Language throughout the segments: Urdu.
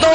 2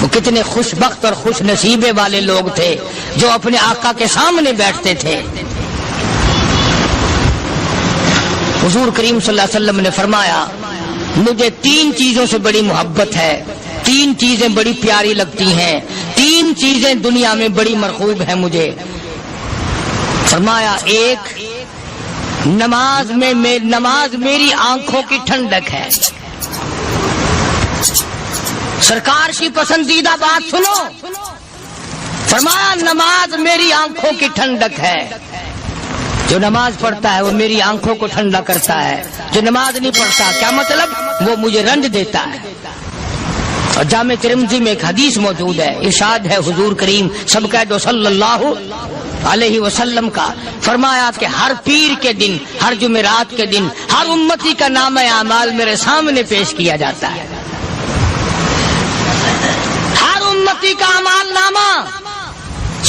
وہ کتنے خوش بخت اور خوش نصیبے والے لوگ تھے جو اپنے آقا کے سامنے بیٹھتے تھے۔ حضور کریم صلی اللہ علیہ وسلم نے فرمایا مجھے 3 چیزوں سے بڑی محبت ہے، 3 چیزیں بڑی پیاری لگتی ہیں، 3 چیزیں دنیا میں بڑی مرغوب ہیں مجھے۔ فرمایا ایک نماز میری آنکھوں کی ٹھنڈک ہے۔ سرکار کی پسندیدہ بات سنو، فرمایا نماز میری آنکھوں کی ٹھنڈک ہے۔ جو نماز پڑھتا ہے وہ میری آنکھوں کو ٹھنڈا کرتا ہے، جو نماز نہیں پڑھتا کیا مطلب وہ مجھے رنج دیتا ہے۔ اور جامع ترمذی میں ایک حدیث موجود ہے، ارشاد ہے حضور کریم سب کہہ دو صلی اللہ علیہ وسلم کا، فرمایا کہ ہر پیر کے دن، ہر جمعرات کے دن ہر امتی کا نامہ اعمال میرے سامنے پیش کیا جاتا ہے۔ ہر امتی کا اعمال نامہ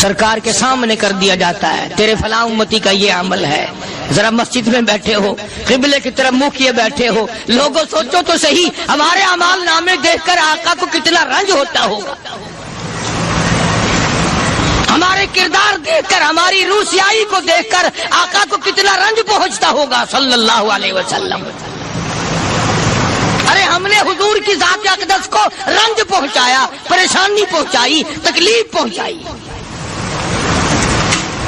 سرکار کے سامنے کر دیا جاتا ہے، تیرے فلاں امتی کا یہ عمل ہے۔ ذرا مسجد میں بیٹھے ہو، قبلے کی طرف منہ کیے بیٹھے ہو، لوگوں سوچو تو صحیح ہمارے اعمال نامے دیکھ کر آقا کو کتنا رنج ہوتا ہوگا، ہمارے کردار دیکھ کر، ہماری روسیائی کو دیکھ کر آقا کو کتنا رنج پہنچتا ہوگا صلی اللہ علیہ وسلم۔ ارے ہم نے حضور کی ذات اقدس کو رنج پہنچایا، پریشانی پہنچائی، تکلیف پہنچائی،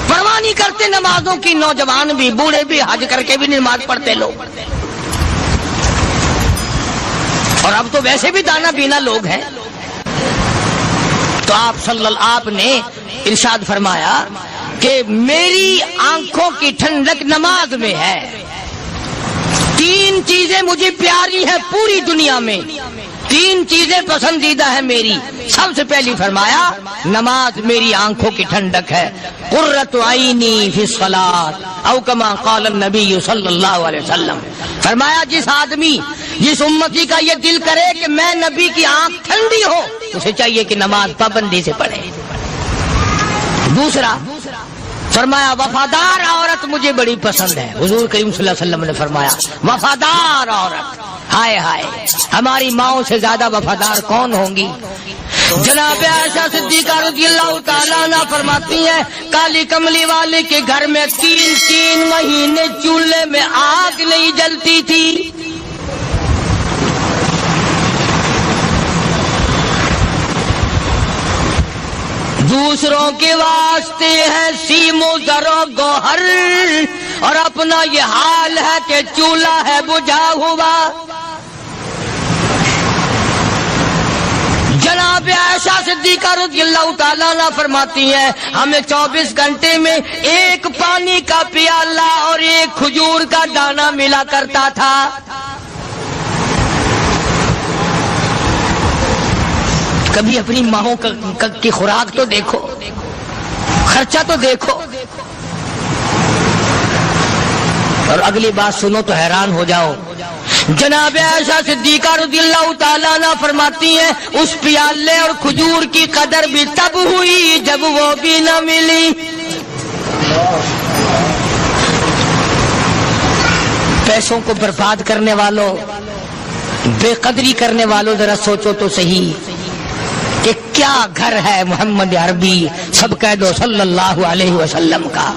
پرواہ نہیں کرتے نمازوں کی، نوجوان بھی بوڑھے بھی حج کر کے بھی نماز پڑھتے لوگ، اور اب تو ویسے بھی دانا بینا لوگ ہیں۔ تو آپ نے ارشاد فرمایا کہ میری آنکھوں کی ٹھنڈک نماز میں ہے، 3 چیزیں مجھے پیاری ہیں پوری دنیا میں، 3 چیزیں پسندیدہ ہیں میری۔ سب سے پہلی فرمایا نماز میری آنکھوں کی ٹھنڈک ہے، قرۃ عینی فی الصلاۃ او کما قال النبی صلی اللہ علیہ وسلم۔ فرمایا جس امتی کا یہ دل کرے کہ میں نبی کی آنکھ ٹھنڈی ہو، اسے چاہیے کہ نماز پابندی سے پڑھے۔ دوسرا فرمایا وفادار عورت مجھے بڑی پسند ہے۔ حضور کریم صلی اللہ علیہ وسلم نے فرمایا وفادار عورت، ہائے ہائے ہماری ماؤں سے زیادہ وفادار کون ہوں گی؟ جناب عائشہ صدیقہ رضی اللہ تعالیٰ عنہ فرماتی ہیں کالی کملی والے کے گھر میں 3 مہینے چولہے میں آگ نہیں جلتی تھی۔ دوسروں کے واسطے ہے سیم و زر و گوہر، اور اپنا یہ حال ہے کہ چولہا ہے بجھا ہوا۔ جناب عائشہ صدیقہ رضی اللہ تعالیٰ عنہ فرماتی ہیں ہمیں 24 گھنٹے میں 1 پانی کا پیالہ اور 1 کھجور کا دانہ ملا کرتا تھا۔ کبھی اپنی ماہوں کی خوراک تو دیکھو، خرچہ تو دیکھو، اور اگلی بات سنو تو حیران ہو جاؤ۔ جناب عائشہ صدیقہ رضی اللہ تعالیٰ عنہ فرماتی ہیں اس پیالے اور کھجور کی قدر بھی تب ہوئی جب وہ بھی نہ ملی۔ پیسوں کو برباد کرنے والوں، بے قدری کرنے والوں، ذرا سوچو تو صحیح کہ کیا گھر ہے محمد عربی سب کہہ دو صلی اللہ علیہ وسلم کا۔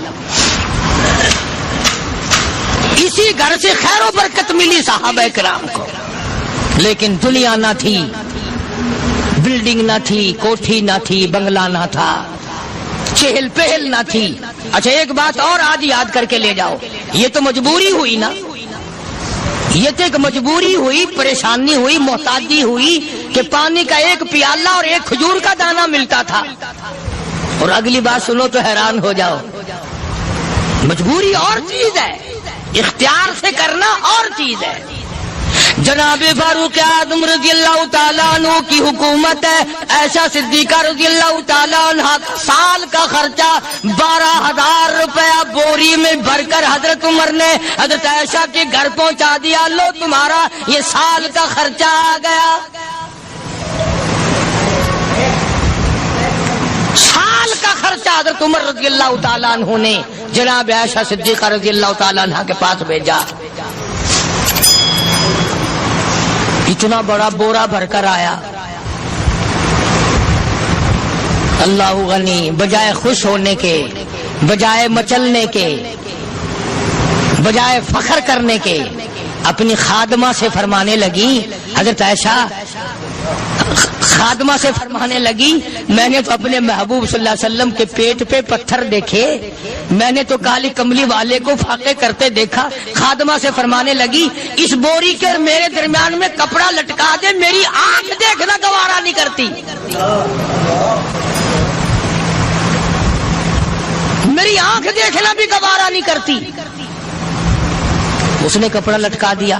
اسی گھر سے خیر و برکت ملی صحابہ کرام کو، لیکن دنیا نہ تھی، بلڈنگ نہ تھی، کوٹھی نہ تھی، بنگلہ نہ تھا، چہل پہل نہ تھی۔ اچھا ایک بات اور آج یاد کر کے لے جاؤ، یہ تو مجبوری ہوئی نا، یہ تو ایک مجبوری ہوئی، پریشانی ہوئی، محتاجی ہوئی کہ پانی کا 1 پیالہ اور 1 کھجور کا دانہ ملتا تھا۔ اور اگلی بات سنو تو حیران ہو جاؤ، مجبوری اور چیز ہے، اختیار سے کرنا اور چیز ہے۔ جناب فاروق اعظم رضی اللہ تعالیٰ عنہ کی حکومت ہے، عائشہ صدیقہ رضی اللہ تعالیٰ عنہ سال کا خرچہ 12,000 روپیہ بوری میں بھر کر حضرت عمر نے حضرت عائشہ کے گھر پہنچا دیا، لو تمہارا یہ سال کا خرچہ آ گیا۔ سال کا خرچہ حضرت عمر رضی اللہ تعالیٰ عنہ نے جناب عائشہ صدیقہ رضی اللہ تعالیٰ عنہ کے پاس بھیجا۔ اتنا بڑا بورا بھر کر آیا، اللہ غنی بجائے خوش ہونے کے، بجائے مچلنے کے، بجائے فخر کرنے کے، اپنی خادمہ سے فرمانے لگی، حضرت عائشہ خادمہ سے فرمانے لگی، میں نے تو اپنے محبوب صلی اللہ علیہ وسلم کے پیٹ پہ پتھر دیکھے، میں نے تو کالی کملی والے کو فاقے کرتے دیکھا۔ خادمہ سے فرمانے لگی، اس بوری کے اور میرے درمیان میں کپڑا لٹکا دے، میری آنکھ دیکھنا گوارا نہیں کرتی، میری آنکھ دیکھنا بھی گوارا نہیں کرتی۔ اس نے کپڑا لٹکا دیا۔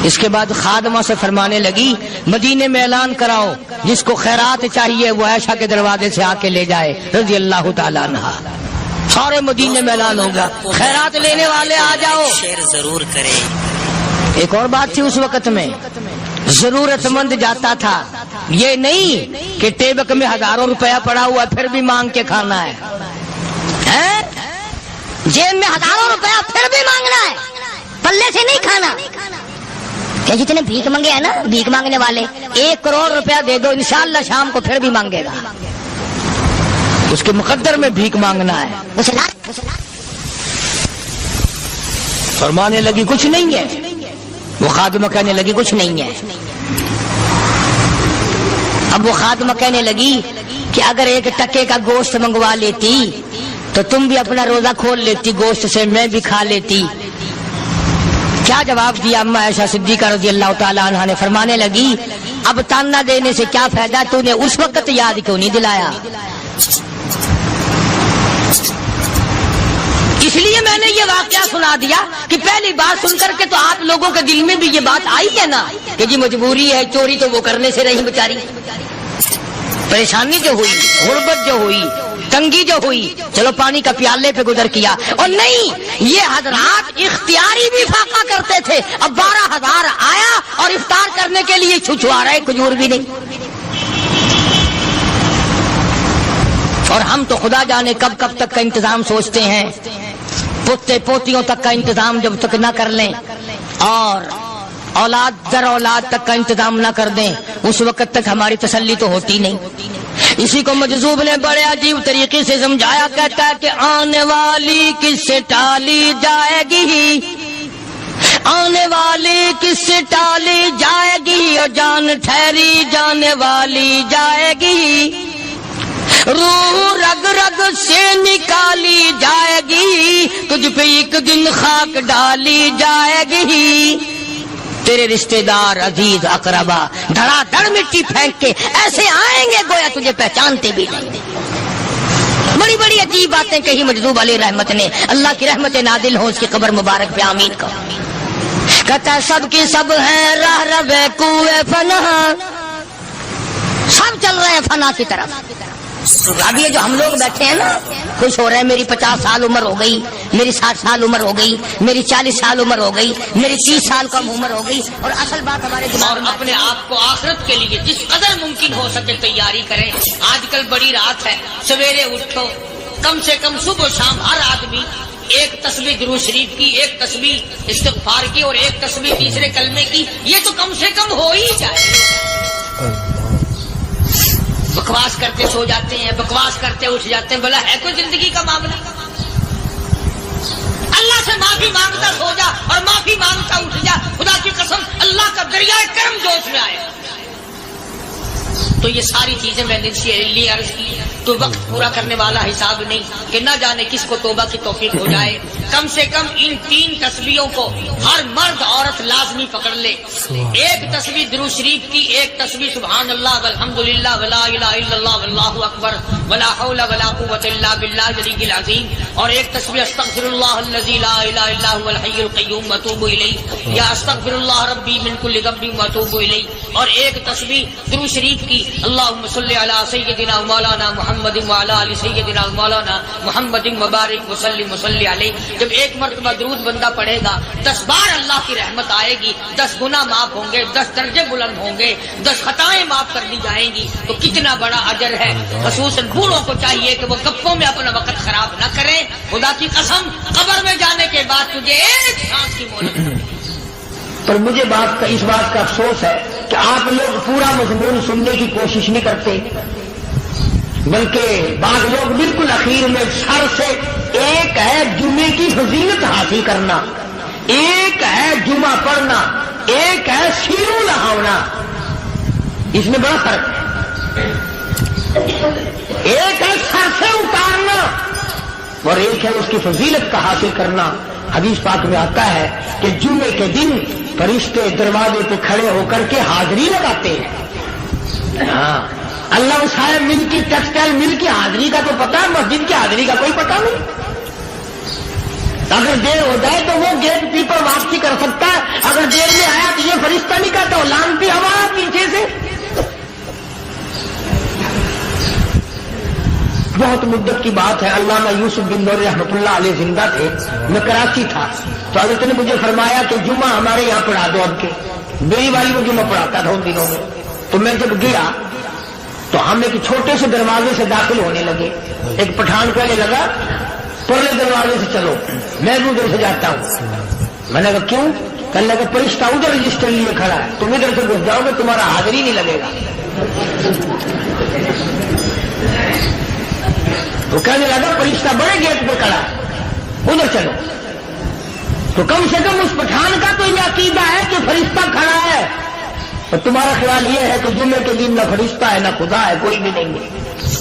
اس کے بعد خادمہ سے فرمانے لگی، مدینے میں اعلان کراؤ، جس کو خیرات چاہیے وہ عائشہ کے دروازے سے آ کے لے جائے رضی اللہ تعالیٰ عنہا۔ سارے مدینے میں اعلان ہوگا، خیرات لینے والے آ جاؤ۔ شیئر ضرور کریں۔ ایک اور بات تھی اس وقت میں، ضرورت مند جاتا تھا، یہ نہیں کہ ٹیبک میں ہزاروں روپیہ پڑا ہوا پھر بھی مانگ کے کھانا ہے، جیب میں ہزاروں روپیہ پھر بھی مانگنا ہے، پلے سے نہیں کھانا۔ کہ جتنے بھیک مانگے ہیں نا، بھیک مانگنے والے، 1 کروڑ روپیہ دے دو انشاءاللہ شام کو پھر بھی مانگے گا، اس کے مقدر میں بھیک مانگنا ہے۔ فرمانے لگی کچھ نہیں ہے، وہ خادمہ کہنے لگی کچھ نہیں ہے۔ اب وہ خادمہ کہنے لگی کہ اگر 1 ٹکے کا گوشت منگوا لیتی تو تم بھی اپنا روزہ کھول لیتی، گوشت سے میں بھی کھا لیتی۔ کیا جواب دیا اما عائشہ صدیقہ رضی اللہ تعالیٰ عنہ نے؟ فرمانے لگی، اب تانا دینے سے کیا فائدہ، تو نے اس وقت یاد کیوں نہیں دلایا؟ اس لیے میں نے یہ واقعہ سنا دیا کہ پہلی بار سن کر کے تو آپ لوگوں کے دل میں بھی یہ بات آئی ہے نا کہ جی مجبوری ہے، چوری تو وہ کرنے سے رہی بیچاری، پریشانی جو ہوئی، غربت جو ہوئی، تنگی جو ہوئی، چلو پانی کا پیالے پہ گزر کیا۔ اور نہیں، یہ حضرات اختیاری بھی فاقہ کرتے تھے۔ اب 12,000 آیا اور افطار کرنے کے لیے چھچوا رہے، کھجور بھی نہیں۔ اور ہم تو خدا جانے کب کب تک کا انتظام سوچتے ہیں، پوتے پوتیوں تک کا انتظام جب تک نہ کر لیں اور اولاد در اولاد تک کا انتظام نہ کر دیں، اس وقت تک ہماری تسلی تو ہوتی نہیں۔ اسی کو مجذوب نے بڑے عجیب طریقے سے سمجھایا، کہتا ہے کہ آنے والی کس سے ٹالی جائے گی، آنے والی کس سے ٹالی جائے گی، اور جان ٹھہری جانے والی جائے گی، روح رگ رگ سے نکالی جائے گی، تجھ پہ ایک دن خاک ڈالی جائے گی، تیرے رشتہ دار عزیز اقربا دھڑا دھڑ مٹی پھینک کے ایسے آئیں گے گویا تجھے پہچانتے بھی نہیں۔ بڑی بڑی عجیب باتیں کہی مجذوب علیہ رحمت نے، اللہ کی رحمت نازل ہو اس کی قبر مبارک پہ آمین کہو۔ کہتا ہے سب کی سب ہیں راہ رہے کوئے فنا، سب چل رہے ہیں فنا کی طرف۔ اب یہ جو ہم لوگ بیٹھے ہیں نا، خوش ہو رہے ہیں، میری 50 سال عمر ہو گئی، میری 60 سال عمر ہو گئی، میری 40 سال عمر ہو گئی، میری 30 سال کم عمر ہو گئی، اور اصل بات ہمارے دماغ میں اپنے آپ کو آخرت کے لیے جس قدر ممکن ہو سکے تیاری کریں۔ آج کل بڑی رات ہے، سویرے اٹھو، کم سے کم صبح و شام ہر آدمی 1 تسبیح درود شریف کی، 1 تسبیح استغفار کی، اور 1 تسبیح تیسرے کلمے کی، یہ تو کم سے کم ہو ہی جائے۔ بکواس کرتے سو جاتے ہیں، بکواس کرتے اٹھ جاتے ہیں، بلا ہے کوئی زندگی کا معاملہ؟ اللہ سے معافی مانگتا سو جا اور معافی مانگتا اٹھ جا، خدا کی قسم اللہ کا دریائے کرم جوش میں آئے۔ تو یہ ساری چیزیں میں نے لیے عرض کی، تو وقت پورا کرنے والا حساب نہیں کہ نہ جانے کس کو توبہ کی توفیق ہو جائے۔ کم سے کم ان 3 تسبیحوں کو ہر مرد عورت لازمی پکڑ لے۔ 1 تسبیح درود شریف کی، 1 تسبیح سبحان اللہ والحمدللہ ولا الہ الا اللہ واللہ اکبر ولا حول ولا قوۃ الا باللہ العلی العظیم، اور 1 تسبیح استغفر اللہ الذی لا الہ الا هو الحی القیوم واتوب الیہ، یا استغفر اللہ ربی من کل ذنب واتوب الیہ، اور 1 تسبیح درود شریف کی اللہم صلی علی سیدنا مولانا محمد وعلی آل سیدنا مولانا محمد مبارک وسلم وصلی علیہ۔ جب 1 مرتبہ درود بندہ پڑھے گا 10 بار اللہ کی رحمت آئے گی، 10 گناہ معاف ہوں گے، 10 درجے بلند ہوں گے، 10 خطائیں معاف کر دی جائیں گی، تو کتنا بڑا اجر ہے۔ خصوصاً بوڑھوں کو چاہیے کہ وہ گپوں میں اپنا وقت خراب نہ کریں۔ خدا کی قسم قبر میں جانے کے بعد تجھے 1 سانس کی مہلت ملے۔ پر مجھے اس بات کا افسوس ہے کہ آپ لوگ پورا مضمون سننے کی کوشش نہیں کرتے، بلکہ بعض لوگ بالکل اخیر میں سر سے، ایک ہے جمعے کی فضیلت حاصل کرنا، ایک ہے جمعہ پڑھنا، ایک ہے سیروں لہاونا، اس میں بڑا فرق ہے۔ ایک ہے سر سے اتارنا اور ایک ہے اس کی فضیلت کا حاصل کرنا۔ حدیث پاک میں آتا ہے کہ جمعے کے دن فرشتے دروازے پہ کھڑے ہو کر کے حاضری لگاتے ہیں۔ ہاں، اللہ صاحب مل کی ٹیکسٹائل مل کی حاضری کا تو پتا ہے، مسجد کی حاضری کا کوئی پتا نہیں۔ اگر دیر ہو جائے تو وہ گیٹ کیپر واپسی کر سکتا ہے، اگر دیر میں آیا تو یہ فرشتہ نہیں کہتا، وہ لانتی ہوا پیچھے سے۔ بہت مدت کی بات ہے، علامہ یوسف بن نور رحمۃ اللہ علیہ زندہ تھے، میں کراچی تھا، تو حضرت نے مجھے فرمایا کہ جمعہ ہمارے یہاں پڑھا دو اب کے۔ میری والی وہ جمعہ پڑھاتا تھا ان دنوں میں، تو میں جب گیا تو ہم ایک چھوٹے سے دروازے سے داخل ہونے لگے۔ ایک پٹھان کہنے لگا پرلے دروازے سے چلو، میں بھی ادھر سے جاتا ہوں۔ میں نے کہا کیوں؟ کہنے لگا فرشتہ ادھر رجسٹر لیے کھڑا ہے، تم ادھر سے گھس جاؤ گے تمہارا حاضری نہیں لگے گا۔ تو کہنے لگا فرشتہ بڑے گیٹ پہ کھڑا ہے، ادھر چلو۔ تو کم سے کم اس پٹھان کا تو یہ عقیدہ ہے کہ فرشتہ کھڑا ہے، اور تمہارا خیال یہ ہے کہ جمعے کے دن نہ فرشتہ ہے نہ خدا ہے، کوئی بھی نہیں ہے۔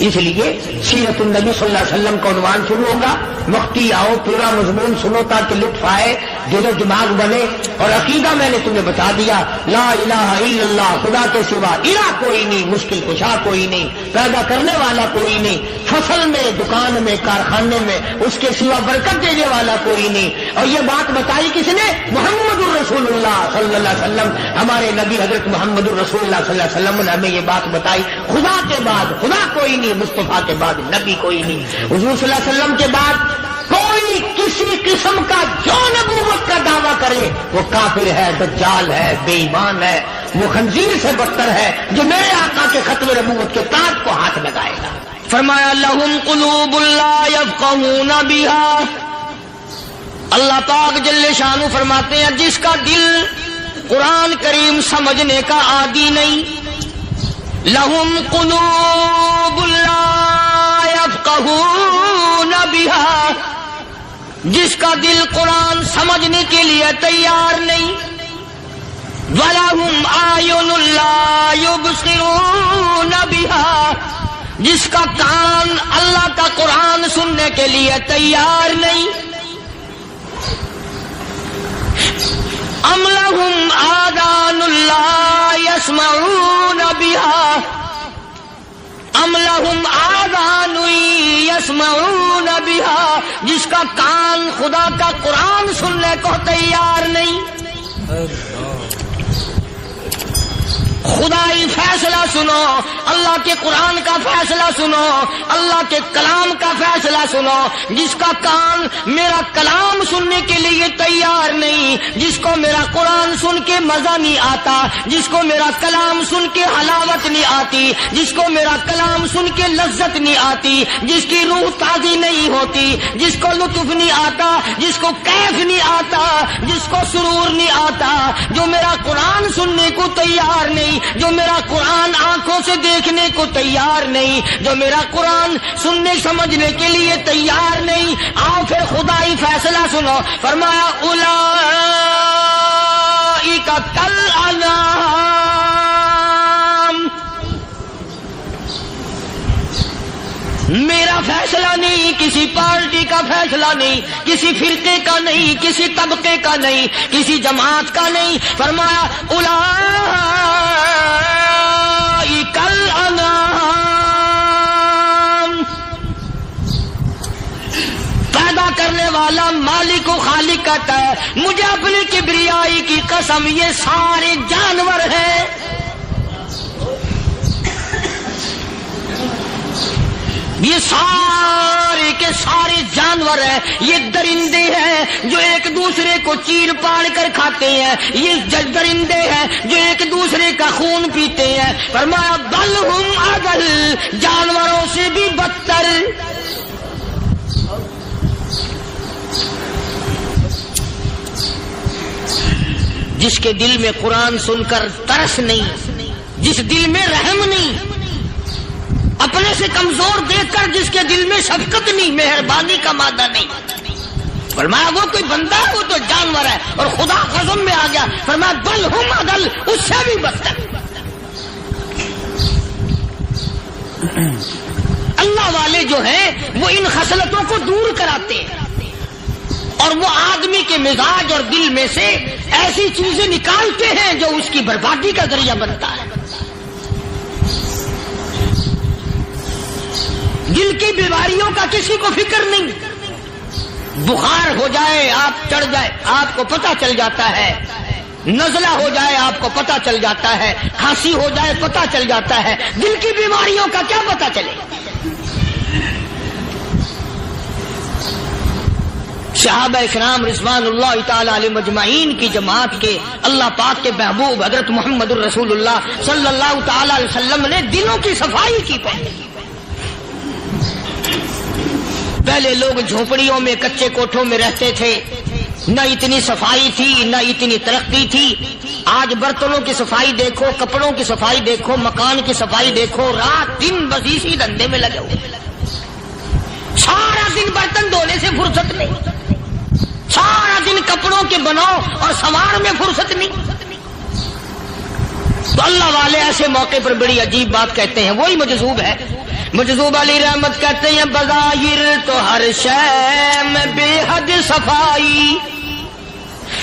اس لیے سیرت النبی صلی اللہ علیہ وسلم کا عنوان شروع ہوگا، مفتی آؤ پورا مضمون سنو تاکہ لطف آئے، دل و دماغ بنے۔ اور عقیدہ میں نے تمہیں بتا دیا، لا الہ الا اللہ، خدا کے سوا الہ کوئی نہیں، مشکل کشا کوئی نہیں، پیدا کرنے والا کوئی نہیں، فصل میں، دکان میں، کارخانے میں اس کے سوا برکت دینے والا کوئی نہیں۔ اور یہ بات بتائی کس نے؟ محمد الرسول اللہ صلی اللہ علیہ وسلم، ہمارے نبی حضرت محمد الرسول اللہ صلی اللہ علیہ وسلم نے ہمیں یہ بات بتائی۔ خدا کے بعد خدا کوئی نہیں، مصطفیٰ کے بعد نبی کوئی نہیں، حضور صلی اللہ علیہ وسلم کے بعد کوئی کسی قسم کا جو نبوت کا دعویٰ کرے وہ کافر ہے، دجال ہے، بے ایمان ہے، وہ خنزیر سے بدتر ہے جو میرے آقا کے ختم نبوت کے تاج کو ہاتھ لگائے گا۔ فرمایا لہم قلوب لا یفقہون بہا، اللہ پاک جل شانہ فرماتے ہیں جس کا دل قرآن کریم سمجھنے کا عادی نہیں، لہم قلوب لا یفقہون بہا، جس کا دل قرآن سمجھنے کے لیے تیار نہیں، وَلَهُمْ أَعْيُنٌ لَا يُبْصِرُونَ بِهَا، جس کا کان اللہ کا قرآن سننے کے لیے تیار نہیں، أَمْ لَهُمْ آذَانٌ لَا يَسْمَعُونَ بِهَا، أَمْ لَهُمْ آذَانٌ يَسْمَعُونَ بِهَا، جس کا کان خدا کا قرآن سننے کو تیار نہیں۔ خدائی فیصلہ سنو، اللہ کے قرآن کا فیصلہ سنو، اللہ کے کلام کا فیصلہ سنو۔ جس کا کان میرا کلام سننے کے لیے تیار نہیں، جس کو میرا قرآن سن کے مزہ نہیں آتا، جس کو میرا کلام سن کے حلاوت نہیں آتی، جس کو میرا کلام سن کے لذت نہیں آتی، جس کی روح تازی نہیں ہوتی، جس کو لطف نہیں آتا، جس کو کیف نہیں آتا، جس کو سرور نہیں آتا، جو میرا قرآن سننے کو تیار نہیں، جو میرا قرآن آنکھوں سے دیکھنے کو تیار نہیں، جو میرا قرآن سننے سمجھنے کے لیے تیار نہیں، آؤ پھر خدائی فیصلہ سنو۔ فرمایا اولئک کالانعام، میرا فیصلہ نہیں، کسی پارٹی کا فیصلہ نہیں، کسی فرقے کا نہیں، کسی طبقے کا نہیں، کسی جماعت کا نہیں۔ فرمایا اولئک الانعام، پیدا کرنے والا مالک و خالق کہتا ہے مجھے اپنی کبریائی کی قسم یہ سارے جانور ہیں، یہ سارے کے سارے جانور ہیں، یہ درندے ہیں جو ایک دوسرے کو چیر پاڑ کر کھاتے ہیں، یہ درندے ہیں جو ایک دوسرے کا خون پیتے ہیں۔ فرمایا بل ہم اضل، جانوروں سے بھی بدتر۔ جس کے دل میں قرآن سن کر ترس نہیں، جس دل میں رحم نہیں، اپنے سے کمزور دیکھ کر جس کے دل میں شفقت نہیں، مہربانی کا مادہ نہیں، فرمایا وہ کوئی بندہ ہے، وہ تو جانور ہے. اور خدا قسم میں آ گیا، فرمایا بل ہم اضل، اس سے بھی بدتر. اللہ والے جو ہیں وہ ان خصلتوں کو دور کراتے ہیں، اور وہ آدمی کے مزاج اور دل میں سے ایسی چیزیں نکالتے ہیں جو اس کی بربادی کا ذریعہ بنتا ہے. دل کی بیماریوں کا کسی کو فکر نہیں. بخار ہو جائے آپ چڑھ جائے آپ کو پتہ چل جاتا ہے، نزلہ ہو جائے آپ کو پتہ چل جاتا ہے، کھانسی ہو جائے پتہ چل جاتا ہے. دل کی بیماریوں کا کیا پتہ چلے؟ صحابہ کرام رضوان اللہ تعالی علیہم اجمعین کی جماعت کے اللہ پاک کے محبوب حضرت محمد الرسول اللہ صلی اللہ تعالی علیہ وسلم نے دلوں کی صفائی کی. پہلے لوگ جھونپڑیوں میں کچے کوٹھوں میں رہتے تھے، نہ اتنی صفائی تھی نہ اتنی ترقی تھی. آج برتنوں کی صفائی دیکھو، کپڑوں کی صفائی دیکھو، مکان کی صفائی دیکھو، رات دن بس اسی دھندے میں لگے ہوئے. سارا دن برتن دھونے سے فرصت نہیں، سارا دن کپڑوں کے بناؤ اور سنوار میں فرصت نہیں. تو اللہ والے ایسے موقع پر بڑی عجیب بات کہتے ہیں. وہی مجذوب ہے، مجذوب علی رحمت کہتے ہیں بظاہر تو ہر شے میں بے حد صفائی،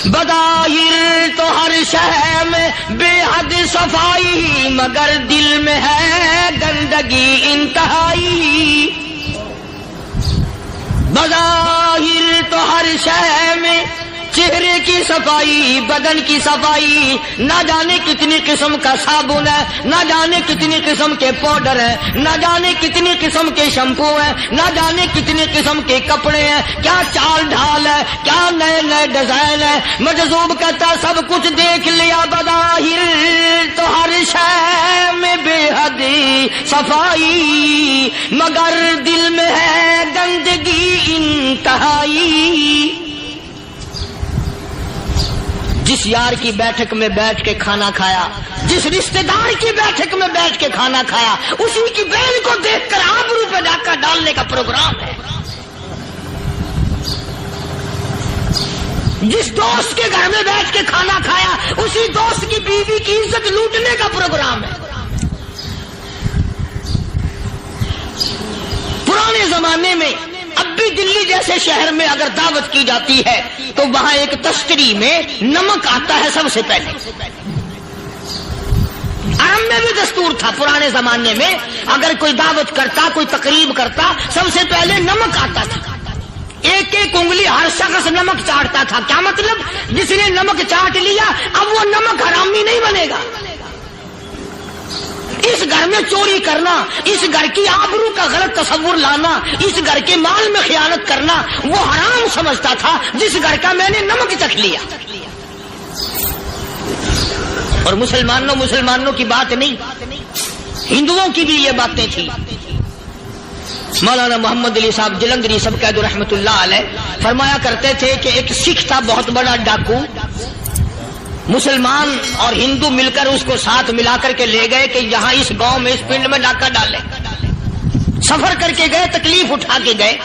بظاہر تو ہر شے میں بے حد صفائی، مگر دل میں ہے گندگی انتہائی. بظاہر تو ہر شے میں چہرے کی صفائی، بدن کی صفائی، نہ جانے کتنی قسم کا صابن ہے، نہ جانے کتنی قسم کے پاؤڈر ہیں، نہ جانے کتنی قسم کے شیمپو ہیں، نہ جانے کتنی قسم کے کپڑے ہیں، کیا چال ڈھال ہے، کیا نئے نئے ڈیزائن ہے. مجذوب کہتا سب کچھ دیکھ لیا، بظاہر تو ہر شے میں بے حد صفائی، مگر دل میں ہے گندگی انتہائی. جس یار کی بیٹھک میں بیٹھ کے کھانا کھایا، جس رشتہ دار کی بیٹھک میں بیٹھ کے کھانا کھایا، اسی کی بہن کو دیکھ کر آبرو پہ ڈاکہ ڈالنے کا پروگرام ہے. جس دوست کے گھر میں بیٹھ کے کھانا کھایا، اسی دوست کی بیوی کی عزت لوٹنے کا پروگرام ہے. پرانے زمانے میں اب بھی دلی جیسے شہر میں اگر دعوت کی جاتی ہے تو وہاں ایک تشتری میں نمک آتا ہے سب سے پہلے. عرب میں بھی دستور تھا پرانے زمانے میں، اگر کوئی دعوت کرتا، کوئی تقریب کرتا، سب سے پہلے نمک آتا تھا. ایک ایک انگلی ہر شخص نمک چاٹتا تھا. کیا مطلب؟ جس نے نمک چاٹ لیا اب وہ نمک حرامی نہیں بنے گا. اس گھر میں چوری کرنا، اس گھر کی آبرو کا غلط تصور لانا، اس گھر کے مال میں خیانت کرنا وہ حرام سمجھتا تھا جس گھر کا میں نے نمک چکھ لیا. اور مسلمانوں کی بات نہیں، ہندوؤں کی بھی یہ باتیں تھی. مولانا محمد علی صاحب جلندری سب قید رحمت اللہ علیہ فرمایا کرتے تھے کہ ایک سکھ تھا بہت بڑا ڈاکو، مسلمان اور ہندو مل کر اس کو ساتھ ملا کر کے لے گئے کہ یہاں اس گاؤں میں اس پنڈ میں ڈاکہ ڈالے. سفر کر کے گئے، تکلیف اٹھا کے گئے.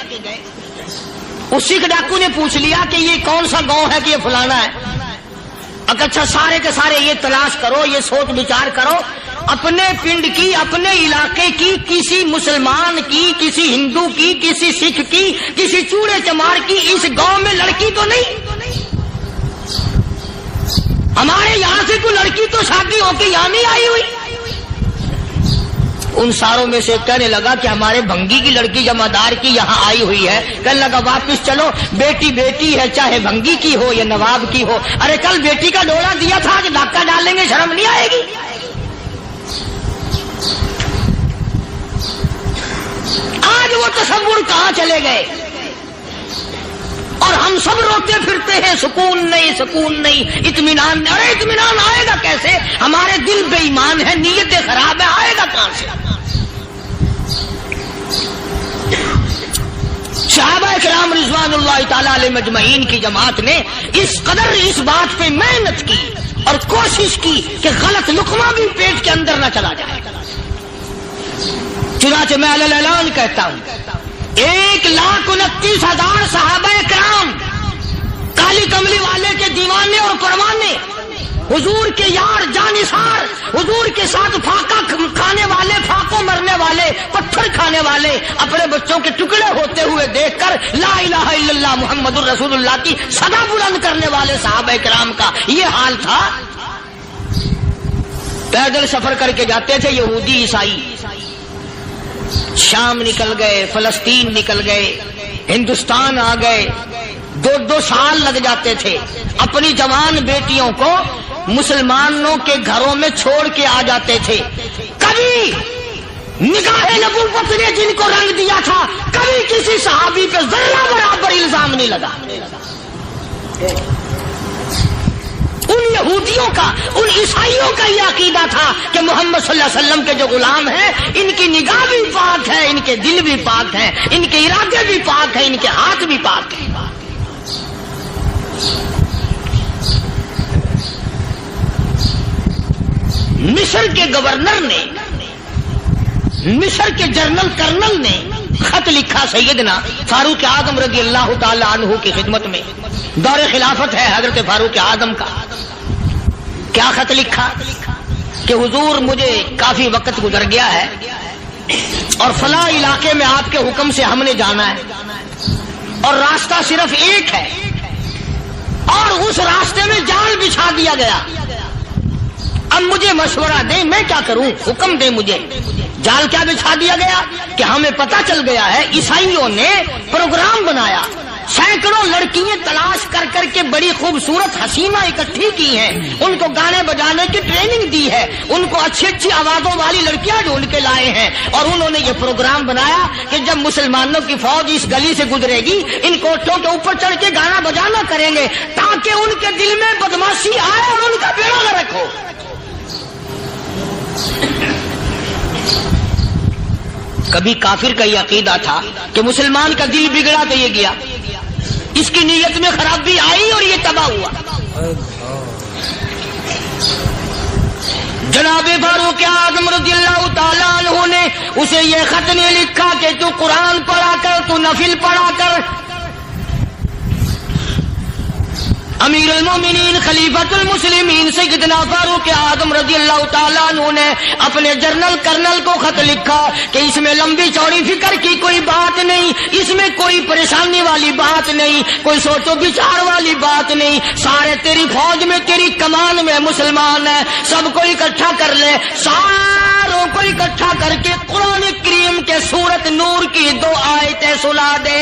اس سکھ ڈاکو نے پوچھ لیا کہ یہ کون سا گاؤں ہے کہ یہ فلانا ہے. اچھا سارے کے سارے یہ تلاش کرو، یہ سوچ بچار کرو، اپنے پنڈ کی، اپنے علاقے کی، کسی مسلمان کی، کسی ہندو کی، کسی سکھ کی، کسی چوڑے چمار کی اس گاؤں میں لڑکی تو نہیں. ہمارے یہاں سے کوئی لڑکی تو شادی ہو کے یہاں نہیں آئی ہوئی. ان ساروں میں سے کہنے لگا کہ ہمارے بھنگی کی لڑکی جمعدار کی یہاں آئی ہوئی ہے. کہنے لگا واپس چلو، بیٹی بیٹی ہے چاہے بھنگی کی ہو یا نواب کی ہو. ارے کل بیٹی کا ڈولا دیا تھا، آج ڈاکہ ڈال لیں گے، شرم نہیں آئے گی؟ آج وہ تصور کہاں چلے گئے؟ اور ہم سب روتے پھرتے ہیں سکون نہیں، سکون نہیں، اطمینان نہیں. ارے اطمینان آئے گا کیسے؟ ہمارے دل بے ایمان ہے، نیتیں خراب ہے، آئے گا کہاں سے؟ صحابہ کرام رضوان اللہ تعالی علیہ مجمعین کی جماعت نے اس قدر اس بات پہ محنت کی اور کوشش کی کہ غلط لقمہ بھی پیٹ کے اندر نہ چلا جائے. چنانچہ میں اعلان کہتا ہوں 1,29,000 صحابہ کرام کالی کملی والے کے دیوانے اور پروانے، حضور کے یار جانثار، حضور کے ساتھ فاقہ کھانے والے، فاقوں مرنے والے، پتھر کھانے والے، اپنے بچوں کے ٹکڑے ہوتے ہوئے دیکھ کر لا الہ الا اللہ محمد الرسول اللہ کی صدا بلند کرنے والے صحابہ کرام کا یہ حال تھا۔ پیدل سفر کر کے جاتے تھے یہودی عیسائی، شام نکل گئے، فلسطین نکل گئے، ہندوستان آ گئے، 2 سال لگ جاتے تھے، اپنی جوان بیٹیوں کو مسلمانوں کے گھروں میں چھوڑ کے آ جاتے تھے۔ کبھی نگاہ نبوت نے جن کو رنگ دیا تھا، کبھی کسی صحابی پہ ذرہ برابر الزام نہیں لگا۔ ان یہودیوں کا، ان عیسائیوں کا یہ عقیدہ تھا کہ محمد صلی اللہ علیہ وسلم کے جو غلام ہیں ان کی نگاہ بھی پاک ہے، ان کے دل بھی پاک ہیں، ان کے ارادے بھی پاک ہیں، ان کے ہاتھ بھی پاک ہیں۔ مصر کے گورنر نے، مصر کے جنرل کرنل نے خط لکھا سیدنا فاروق اعظم رضی اللہ تعالی عنہ کی خدمت میں، دور خلافت ہے حضرت فاروق اعظم کا۔ کیا خط لکھا کہ حضور مجھے کافی وقت گزر گیا ہے اور فلاں علاقے میں آپ کے حکم سے ہم نے جانا ہے اور راستہ صرف ایک ہے اور اس راستے میں جال بچھا دیا گیا، اب مجھے مشورہ دیں میں کیا کروں، حکم دیں مجھے۔ جال کیا بچھا دیا گیا کہ ہمیں پتہ چل گیا ہے عیسائیوں نے پروگرام بنایا، سینکڑوں لڑکیاں تلاش کر کر کے بڑی خوبصورت حسینہ اکٹھی کی ہیں، ان کو گانے بجانے کی ٹریننگ دی ہے، ان کو اچھی اچھی آوازوں والی لڑکیاں ڈھونڈ کے لائے ہیں، اور انہوں نے یہ پروگرام بنایا کہ جب مسلمانوں کی فوج اس گلی سے گزرے گی ان کوٹھوں کے اوپر چڑھ کے گانا بجانا کریں گے تاکہ ان کے دل میں بدماشی آئے اور ان کا بیڑا غرق ہو۔ کبھی کافر کا یہ عقیدہ تھا کہ مسلمان کا دل بگڑا تو یہ گیا، اس کی نیت میں خرابی آئی اور یہ تباہ ہوا۔ جناب فاروق اعظم رضی اللہ تعالیٰ عنہ نے اسے یہ خط نہیں لکھا کہ تو قرآن پڑھا کر، تو نفل پڑھا کر۔ امیر المومنین خلیفۃ المسلمین سیدنا فاروق اعظم رضی اللہ تعالیٰ عنہ نے اپنے جنرل کرنل کو خط لکھا کہ اس میں لمبی چوڑی فکر کی کوئی بات نہیں، اس میں کوئی پریشانی والی بات نہیں، کوئی سوچ و بچار والی بات نہیں، سارے تیری فوج میں، تیری کمان میں مسلمان ہیں، سب کو اکٹھا کر لے، ساروں کو اکٹھا کر کے قرآن کریم کے سورت نور کی 2 آیتیں سنا دے۔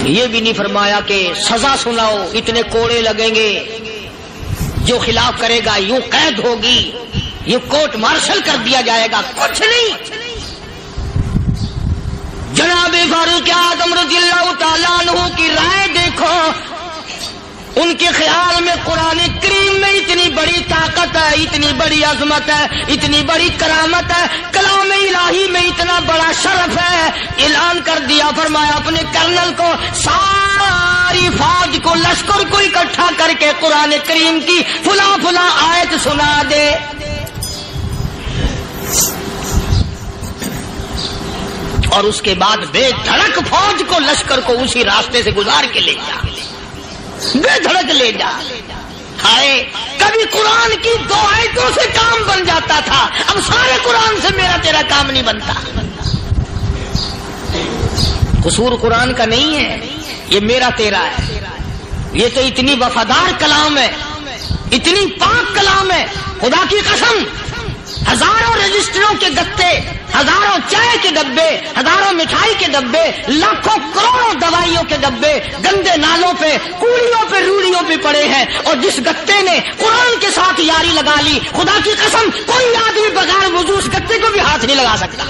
یہ بھی نہیں فرمایا کہ سزا سناؤ، اتنے کوڑے لگیں گے، جو خلاف کرے گا یوں قید ہوگی، یہ کورٹ مارشل کر دیا جائے گا، کچھ نہیں۔ جناب فاروق اعظم رضی اللہ تعالیٰ عنہ کی رائے دیکھو، ان کے خیال میں قرآن کریم میں اتنی بڑی طاقت ہے، اتنی بڑی عظمت ہے، اتنی بڑی کرامت ہے، کلام الہی میں اتنا بڑا شرف ہے۔ اعلان کر دیا، فرمایا اپنے کرنل کو ساری فوج کو، لشکر کو اکٹھا کر کے قرآن کریم کی فلاں فلاں آیت سنا دے۔ اور اس کے بعد بے دھڑک فوج کو، لشکر کو اسی راستے سے گزار کے لے جا، بے دھڑک لے جا۔ ہائے کبھی قرآن کی 2 آیتوں سے کام بن جاتا تھا، اب سارے قرآن سے میرا تیرا کام نہیں بنتا۔ قصور قرآن کا نہیں ہے، یہ میرا تیرا ہے۔ یہ تو اتنی وفادار کلام ہے، اتنی پاک کلام ہے، خدا کی قسم ہزاروں رجسٹروں کے گتے، ہزاروں چائے کے ڈبے، ہزاروں مٹھائی کے ڈبے، لاکھوں کروڑوں دوائیوں کے ڈبے گندے نالوں پہ، کوڑیوں پہ، روڑیوں پہ پڑے ہیں، اور جس گتے نے قرآن کے ساتھ یاری لگا لی، خدا کی قسم کوئی آدمی بغیر وضو اس گتے کو بھی ہاتھ نہیں لگا سکتا۔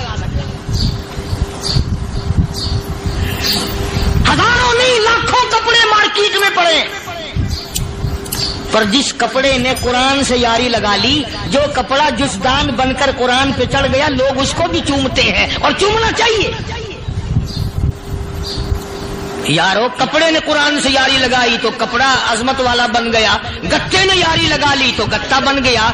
ہزاروں نہیں لاکھوں کپڑے مارکیٹ میں پڑے، پر جس کپڑے نے قرآن سے یاری لگا لی، جو کپڑا جزدان بن کر قرآن پہ چڑھ گیا، لوگ اس کو بھی چومتے ہیں اور چومنا چاہیے۔ یارو کپڑے نے قرآن سے یاری لگائی تو کپڑا عظمت والا بن گیا، گتے نے یاری لگا لی تو گتا بن گیا۔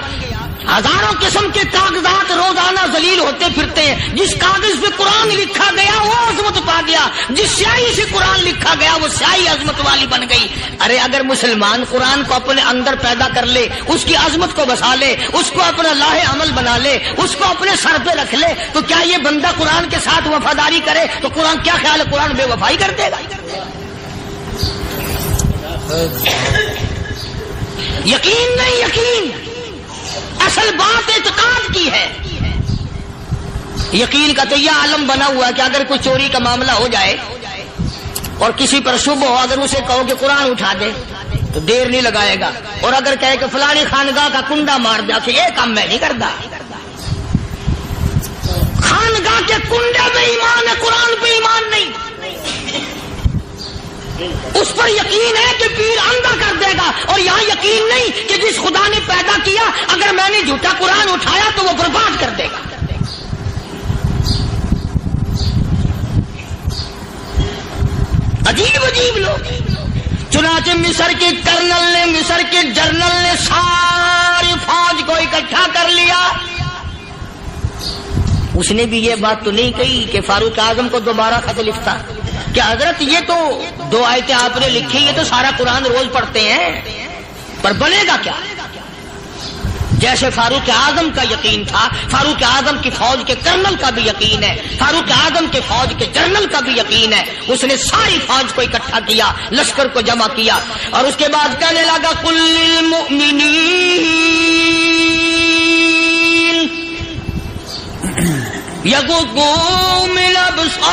ہزاروں قسم کے کاغذات روزانہ ذلیل ہوتے پھرتے ہیں، جس کاغذ پہ قرآن لکھا گیا وہ عظمت پا گیا، جس سیاہی سے قرآن لکھا گیا وہ سیاہی عظمت والی بن گئی۔ ارے اگر مسلمان قرآن کو اپنے اندر پیدا کر لے، اس کی عظمت کو بسا لے، اس کو اپنا لاہ عمل بنا لے، اس کو اپنے سر پہ رکھ لے، تو کیا یہ بندہ قرآن کے ساتھ وفاداری کرے تو قرآن کیا خیال ہے قرآن بے وفائی کر دے گا؟ یقین نہیں، یقین اصل بات اعتقاد کی ہے۔ یقین کا تو یہ عالم بنا ہوا ہے کہ اگر کوئی چوری کا معاملہ ہو جائے اور کسی پر شبہ ہو، اگر اسے کہو کہ قرآن اٹھا دے تو دیر نہیں لگائے گا، اور اگر کہے کہ فلانی خانگاہ کا کنڈا مار دیا کہ یہ کام میں نہیں کرتا۔ خانگاہ کے کنڈے پہ ایمان ہے، قرآن پہ ایمان نہیں۔ اس پر یقین ہے کہ پیر اندھا کر دے گا، اور یہاں یقین نہیں کہ جس خدا نے پیدا کیا اگر میں نے جھوٹا قرآن اٹھایا تو وہ برباد کر دے گا۔ عجیب عجیب لوگ۔ چنانچہ مصر کے کرنل نے، مصر کے جنرل نے ساری فوج کو اکٹھا کر لیا۔ اس نے بھی یہ بات تو نہیں کہی کہ فاروق اعظم کو دوبارہ خط لکھتا کہ حضرت یہ تو 2 آیتیں آپ نے لکھی، یہ تو سارا قرآن روز پڑھتے ہیں، پر بنے گا کیا؟ جیسے فاروق اعظم کا یقین تھا، فاروق اعظم کی فوج کے کرنل کا بھی یقین ہے، فاروق اعظم کے فوج کے جنرل کا بھی یقین ہے۔ اس نے ساری فوج کو اکٹھا کیا، لشکر کو جمع کیا، اور اس کے بعد کہنے لگا قل للمؤمنین یغضوا من ابصارکم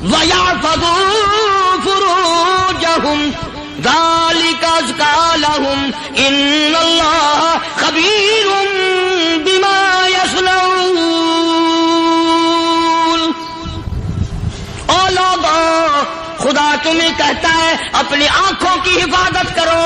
وَيَحْفَظُوا فُرُوجَهُمْ ذَلِكَ أَزْكَىٰ لَهُمْ إِنَّ اللَّهَ خَبِيرٌ بِمَا يَصْنَعُونَ۔ او لوگو، خدا تمہیں کہتا ہے اپنی آنکھوں کی حفاظت کرو،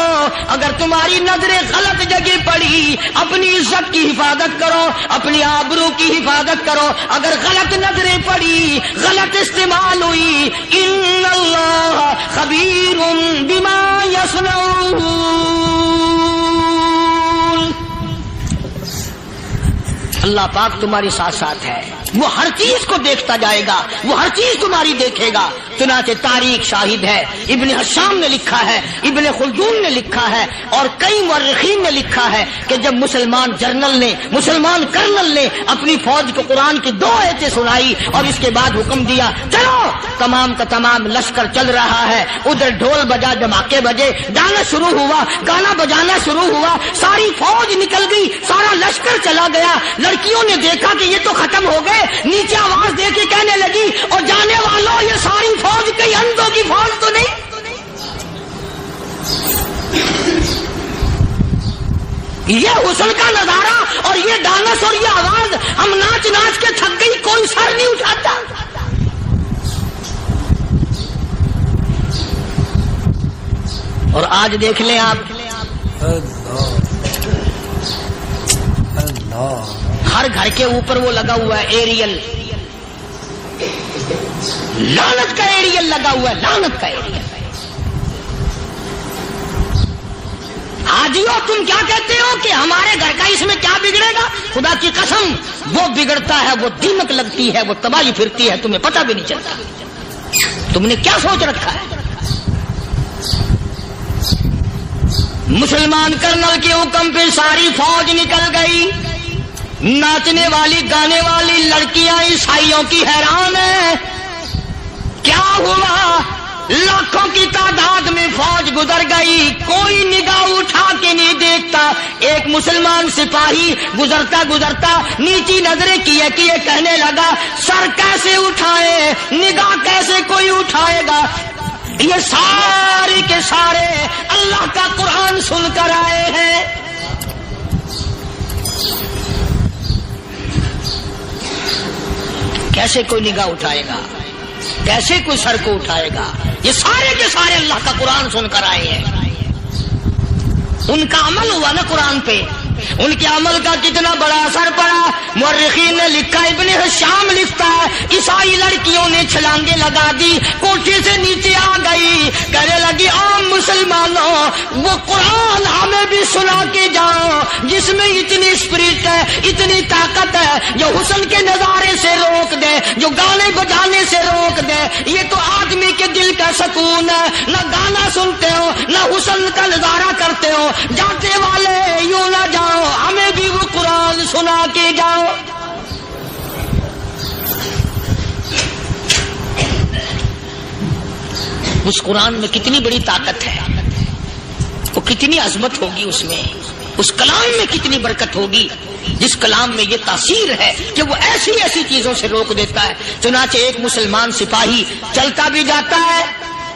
اگر تمہاری نظریں غلط جگہ پڑی اپنی عزت کی حفاظت کرو، اپنی آبرو کی حفاظت کرو، اگر غلط نظریں پڑی، غلط استعمال ہوئی، ان اللہ خبیر بما یصنعون۔ اللہ پاک تمہاری ساتھ ساتھ ہے، وہ ہر چیز کو دیکھتا جائے گا، وہ ہر چیز تمہاری دیکھے گا۔ چنانچہ تاریخ شاہد ہے، ابن حشام نے لکھا ہے، ابن خلدون نے لکھا ہے، اور کئی مورخین نے لکھا ہے کہ جب مسلمان جنرل نے، مسلمان کرنل نے اپنی فوج کو قرآن کی 2 آیتیں سنائی اور اس کے بعد حکم دیا چلو، تمام کا تمام لشکر چل رہا ہے، ادھر ڈھول بجا، دھماکے بجے، گانا شروع ہوا، گانا بجانا شروع ہوا، ساری فوج نکل گئی، سارا لشکر چلا گیا۔ لڑکیوں نے دیکھا کہ یہ تو ختم ہو گئے، نیچے آواز دے کے کہنے لگی اور جانے والوں یہ ساری فوج کئی اندھوں کی فوج تو نہیں؟ یہ حسن کا نظارہ اور یہ ڈانس اور یہ آواز، ہم ناچ ناچ کے تھک گئی، کوئی سر نہیں اٹھاتا۔ اور آج دیکھ لیں آپ، ہر گھر کے اوپر وہ لگا ہوا ہے ایریل، لعنت کا ایریل لگا ہوا ہے، لعنت کا ایریل۔ حاجیو تم کیا کہتے ہو کہ ہمارے گھر کا اس میں کیا بگڑے گا؟ خدا کی قسم وہ بگڑتا ہے، وہ دیمک لگتی ہے، وہ تباہی پھرتی ہے، تمہیں پتہ بھی نہیں چلتا۔ تم نے کیا سوچ رکھا ہے؟ مسلمان کرنل کے حکم پہ ساری فوج نکل گئی، ناچنے والی گانے والی لڑکیاں عیسائیوں کی حیران ہیں، کیا ہوا؟ لاکھوں کی تعداد میں فوج گزر گئی، کوئی نگاہ اٹھا کے نہیں دیکھتا۔ ایک مسلمان سپاہی گزرتا گزرتا نیچی نظریں کیے کہنے لگا سر کیسے اٹھائے، نگاہ کیسے کوئی اٹھائے گا؟ یہ سارے کے سارے اللہ کا قرآن سن کر آئے ہیں۔ کیسے کوئی نگاہ اٹھائے گا؟ کیسے کوئی سر کو اٹھائے گا؟ یہ سارے کے سارے اللہ کا قرآن سن کر آئے ہیں، ان کا عمل ہوا نا قرآن پہ، ان کے عمل کا کتنا بڑا اثر پڑا. مورخین نے لکھا, ابن ہشام لکھتا ہے, عیسائی لڑکیوں نے چھلانگے لگا دی, کوٹھی سے نیچے آ گئی, کہنے لگی عام مسلمانوں وہ قرآن ہمیں بھی سنا کے جاؤ جس میں اتنی اسپرٹ ہے, اتنی طاقت ہے, جو حسن کے نظارے سے روک دے, جو گانے بجانے سے روک دے. یہ تو آدمی کے دل کا سکون ہے. نہ گانا سنتے ہو نہ حسن کا نظارہ کرتے ہو. جاتے والے یوں نہ جاؤ, ہمیں بھی وہ قرآن سنا کے جاؤ. اس قرآن میں کتنی بڑی طاقت ہے, وہ کتنی عظمت ہوگی اس میں, اس کلام میں کتنی برکت ہوگی, جس کلام میں یہ تاثیر ہے کہ وہ ایسی ایسی چیزوں سے روک دیتا ہے. چنانچہ ایک مسلمان سپاہی چلتا بھی جاتا ہے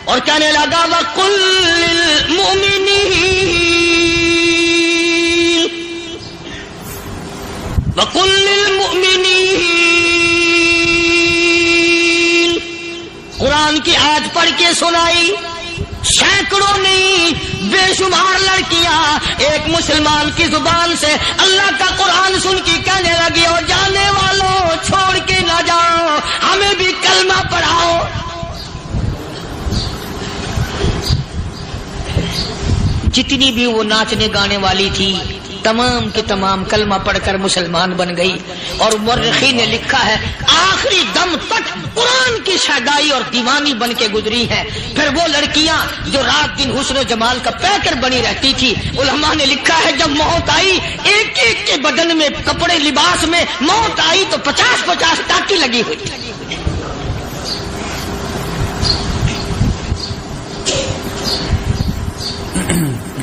اور کہنے لگا وَقُلْ لِلْمُؤْمِنِينَ وَقُلْ لِلْمُؤْمِنِينَ, قرآن کی آیت پڑھ کے سنائی. سینکڑوں نہیں بے شمار لڑکیاں ایک مسلمان کی زبان سے اللہ کا قرآن سن کے کہنے لگی, اور جانے والوں چھوڑ کے نہ جاؤ, ہمیں بھی کلمہ پڑھاؤ. جتنی بھی وہ ناچنے گانے والی تھی تمام کی تمام کلمہ پڑھ کر مسلمان بن گئی. اور مورخین نے لکھا ہے آخری دم تک قرآن کی شیدائی اور دیوانی بن کے گزری ہے. پھر وہ لڑکیاں جو رات دن حسن و جمال کا پیکر بنی رہتی تھی, علماء نے لکھا ہے جب موت آئی ایک ایک کے بدن میں کپڑے لباس میں موت آئی تو 50-50 ٹاکی لگی ہوئی تھی.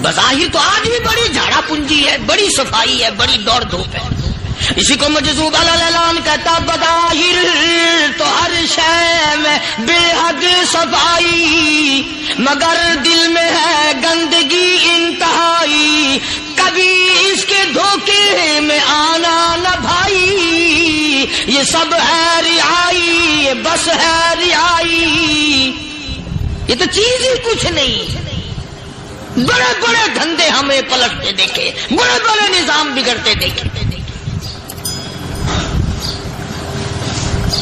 بظاہر تو آج بھی بڑی جھاڑا پنجی ہے, بڑی صفائی ہے, بڑی دوڑ دھوپ ہے. اسی کو مجذوب الاعلان کہتا, بظاہر تو ہر شے میں بے حد صفائی, مگر دل میں ہے گندگی انتہائی, کبھی اس کے دھوکے میں آنا نہ بھائی, یہ سب ہے رعائی, یہ بس ہے رعائی. یہ تو چیز ہی کچھ نہیں. بڑے بڑے دھندے ہمیں پلٹتے دیکھے, بڑے بڑے نظام بگڑتے دیکھے.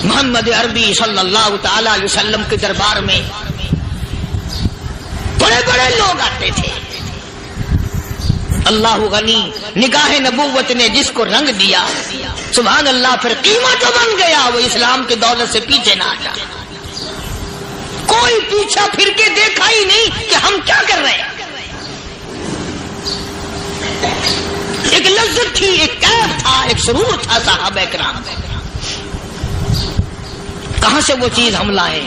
محمد عربی صلی اللہ تعالی علیہ وسلم کے دربار میں بڑے بڑے لوگ آتے تھے. اللہ غنی, نگاہ نبوت نے جس کو رنگ دیا سبحان اللہ, پھر قیمت جو بن گیا وہ اسلام کی دولت سے پیچھے نہ ہٹا. کوئی پیچھا پھر کے دیکھا ہی نہیں کہ ہم کیا کر رہے ہیں. ایک لذت تھی, ایک کیف تھا, ایک سرور تھا صحابہ کرام. کہاں سے وہ چیز ہم لائیں,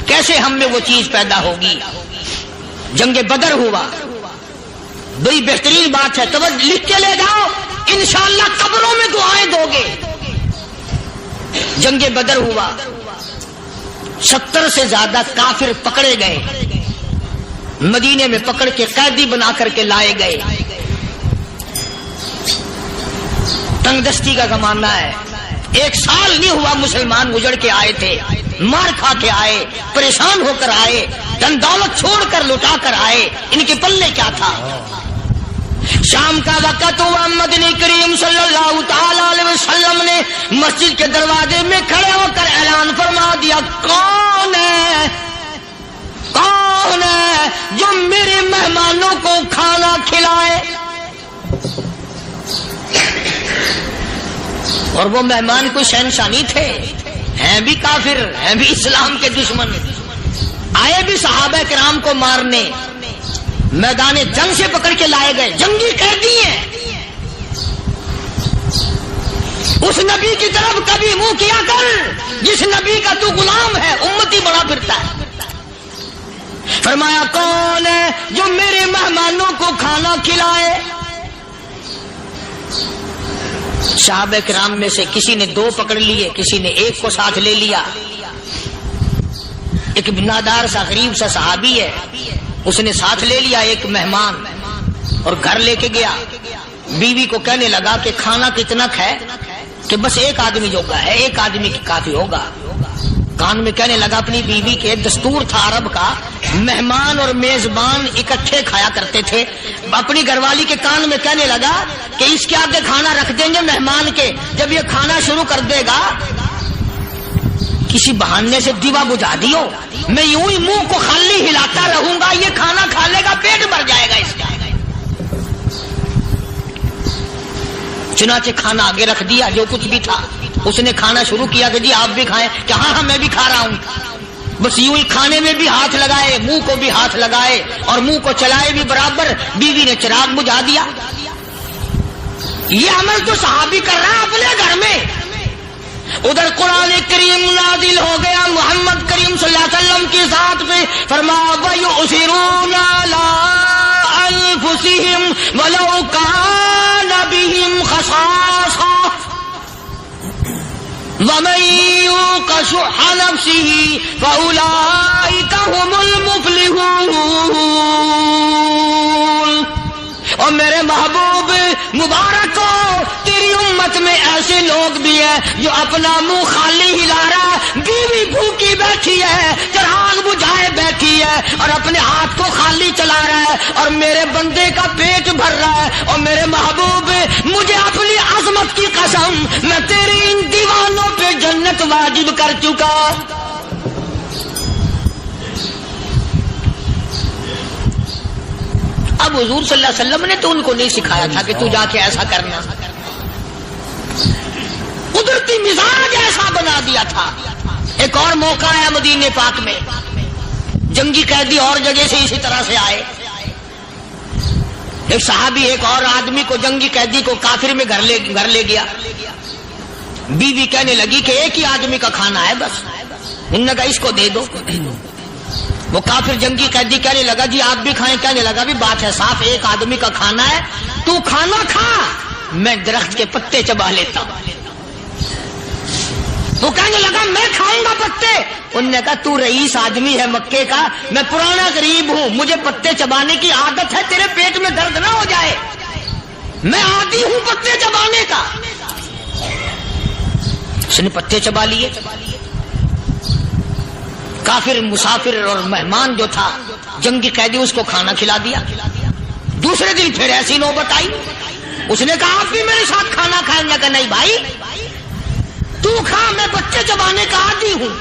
کیسے ہم میں وہ چیز پیدا ہوگی. جنگ بدر ہوا, بڑی بہترین بات ہے, توجہ لکھ کے لے جاؤ, انشاءاللہ قبروں میں دعائیں دو گے. جنگ بدر ہوا, 70 سے زیادہ کافر پکڑے گئے, مدینے میں پکڑ کے قیدی بنا کر کے لائے گئے. تنگ دستی کا زمانہ ہے, 1 سال نہیں ہوا مسلمان گزر کے آئے تھے, مار کھا کے آئے, پریشان ہو کر آئے, دن دولت چھوڑ کر لٹا کر آئے. ان کے پلے کیا تھا. شام کا وقت ہوا, مدنی کریم صلی اللہ تعالی علیہ وسلم نے مسجد کے دروازے میں کھڑے ہو کر اعلان فرما دیا, کون ہے, کون ہے جو میرے مہمانوں کو کھانا کھلائے. اور وہ مہمان کوئی شہنشاہ نہیں تھے, ہیں بھی کافر, ہیں بھی اسلام کے دشمن, آئے بھی صحابہ کرام کو مارنے, میدان جنگ سے پکڑ کے لائے گئے, جنگی قیدی ہیں. اس نبی کی طرف کبھی منہ کیا کر جس نبی کا تو غلام ہے, امتی بڑا پھرتا ہے. فرمایا کون ہے جو میرے مہمانوں کو کھانا کھلائے. صحابہ کرام میں سے کسی نے 2 پکڑ لیے, کسی نے 1 کو ساتھ لے لیا. ایک بنادار سا غریب سا صحابی ہے, اس نے ساتھ لے لیا ایک مہمان اور گھر لے کے گیا. بیوی کو کہنے لگا کہ کھانا کتنا ہے, کہ بس 1 آدمی جو کا ہے, 1 آدمی کی کافی ہوگا. کان میں کہنے لگا اپنی بیوی کے، دستور تھا عرب کا، مہمان اور میزبان اکٹھے کھایا کرتے تھے، اپنی گھر والی کے کان میں کہنے لگا کہ اس کے آگے کھانا رکھ دیں گے مہمان کے، جب یہ کھانا شروع کر دے گا کسی بہانے سے دیوا بجھا دیو، میں یوں ہی منہ کو خالی ہلاتا رہوں گا، یہ کھانا کھا لے گا، پیٹ بھر جائے گا اس کا۔ چنانچہ کھانا آگے رکھ دیا، جو کچھ بھی تھا اس نے کھانا شروع کیا کہ جی آپ بھی کھائیں، کہ ہاں ہاں میں بھی کھا رہا ہوں۔ بس یوں ہی کھانے میں بھی ہاتھ لگائے، منہ کو بھی ہاتھ لگائے اور منہ کو چلائے بھی برابر، بیوی نے چراغ بجھا دیا۔ یہ عمل تو صحابی کر رہا ہے اپنے گھر میں، ادھر قرآن کریم نازل ہو گیا محمد کریم صلی اللہ علیہ وسلم کی ذات پہ، فرمایا وَيُؤْثِرُونَ عَلَىٰ أَنفُسِهِمْ وَلَوْ كَانَ بِهِمْ خَصَاصَةٌ وَمَن يُوقَ شُحَّ نَفْسِهِ فَأُولَٰئِكَ هُمُ الْمُفْلِحُونَ۔ اور میرے محبوب مبارک ہو، تیری امت میں ایسے لوگ بھی ہیں جو اپنا منہ خالی ہلا رہا ہے، بیوی بھوکی بیٹھی ہے، چراغ بجھائے بیٹھی ہے اور اپنے ہاتھ کو خالی چلا رہا ہے اور میرے بندے کا پیٹ بھر رہا ہے۔ اور میرے محبوب مجھے اپنی عظمت کی قسم، میں تیری ان دیوانوں پہ جنت واجب کر چکا۔ اب حضور صلی اللہ علیہ وسلم نے تو ان کو نہیں سکھایا تھا کہ تو جا کے ایسا کرنا، قدرتی مزاج ایسا بنا دیا تھا۔ ایک اور موقع آیا مدینے پاک میں، جنگی قیدی اور جگہ سے اسی طرح سے آئے، ایک صحابی ایک اور آدمی کو، جنگی قیدی کو کافر میں گھر لے گیا۔ بیوی کہنے لگی کہ ایک ہی آدمی کا کھانا ہے بس، انہوں نے کہا اس کو دے دو۔ وہ کافر جنگی قیدی کہنے لگا جی آپ بھی کھائیں، کہنے لگا بھی بات ہے صاف، ایک آدمی کا کھانا ہے، تو کھانا کھا، میں درخت کے پتے چبا لیتا ہوں۔ وہ کہنے لگا میں کھاؤں گا پتے، انہوں نے کہا تو رئیس آدمی ہے مکے کا، میں پرانا غریب ہوں، مجھے پتے چبانے کی عادت ہے، تیرے پیٹ میں درد نہ ہو جائے، میں عادی ہوں پتے چبانے کا۔ اس نے پتے چبا لیے، کافر مسافر اور مہمان جو تھا جنگی قیدی اس کو کھانا کھلا دیا۔ دوسرے دن پھر ایسی نوبت آئی، اس نے کہا آپ بھی میرے ساتھ کھانا کھائیں گے؟ کہ نہیں بھائی تو کھا، میں بچے چبانے کا عادی ہوں۔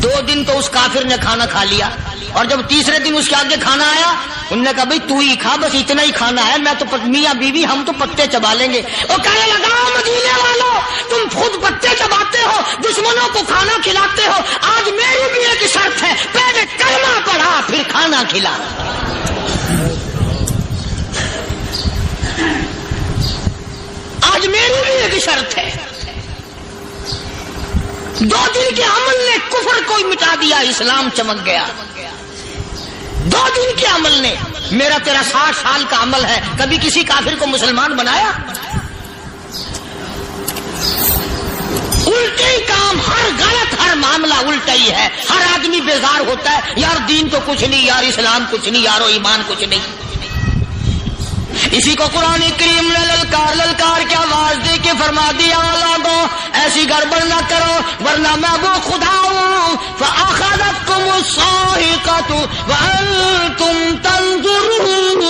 2 دن تو اس کافر نے کھانا کھا لیا، اور جب تیسرے دن اس کے آگے کھانا آیا انہوں نے کہا بھائی تو ہی کھا، بس اتنا ہی کھانا ہے، میں تو میاں بیوی ہم تو پتے چبا لیں گے۔ اور کہنے لگا مدینے والوں تم خود پتے چباتے ہو، دشمنوں کو کھانا کھلاتے ہو، آج میری بھی ایک شرط ہے، پہلے کلمہ پڑھا پھر کھانا کھلا۔ آج میری بھی ایک شرط ہے۔ 2 دن کے عمل نے کفر کو مٹا دیا، اسلام چمک گیا۔ 2 دن کے عمل نے، میرا تیرا 60 سال کا عمل ہے، کبھی کسی کافر کو مسلمان بنایا؟ الٹے ہی کام، ہر غلط، ہر معاملہ الٹا ہی ہے، ہر آدمی بیزار ہوتا ہے، یار دین تو کچھ نہیں، یار اسلام کچھ نہیں، یارو ایمان کچھ نہیں۔ اسی کو قرآن کریم نے للکار کے آواز دے کے فرما دیا لوگوں ایسی گڑبڑ نہ کرو ورنہ میں وہ خدا ہوں فأخذتكم الصاعقة وأنتم تنظرون۔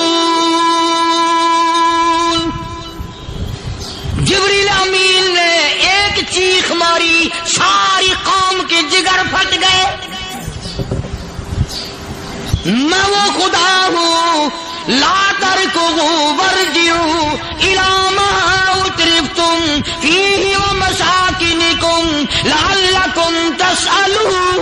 جبریل امین نے ایک چیخ ماری، ساری قوم کے جگر پھٹ گئے۔ میں وہ خدا ہوں لا تركضوا وارجعوا إلى ما أترفتم فيه ومساكنكم لعلكم تسألون۔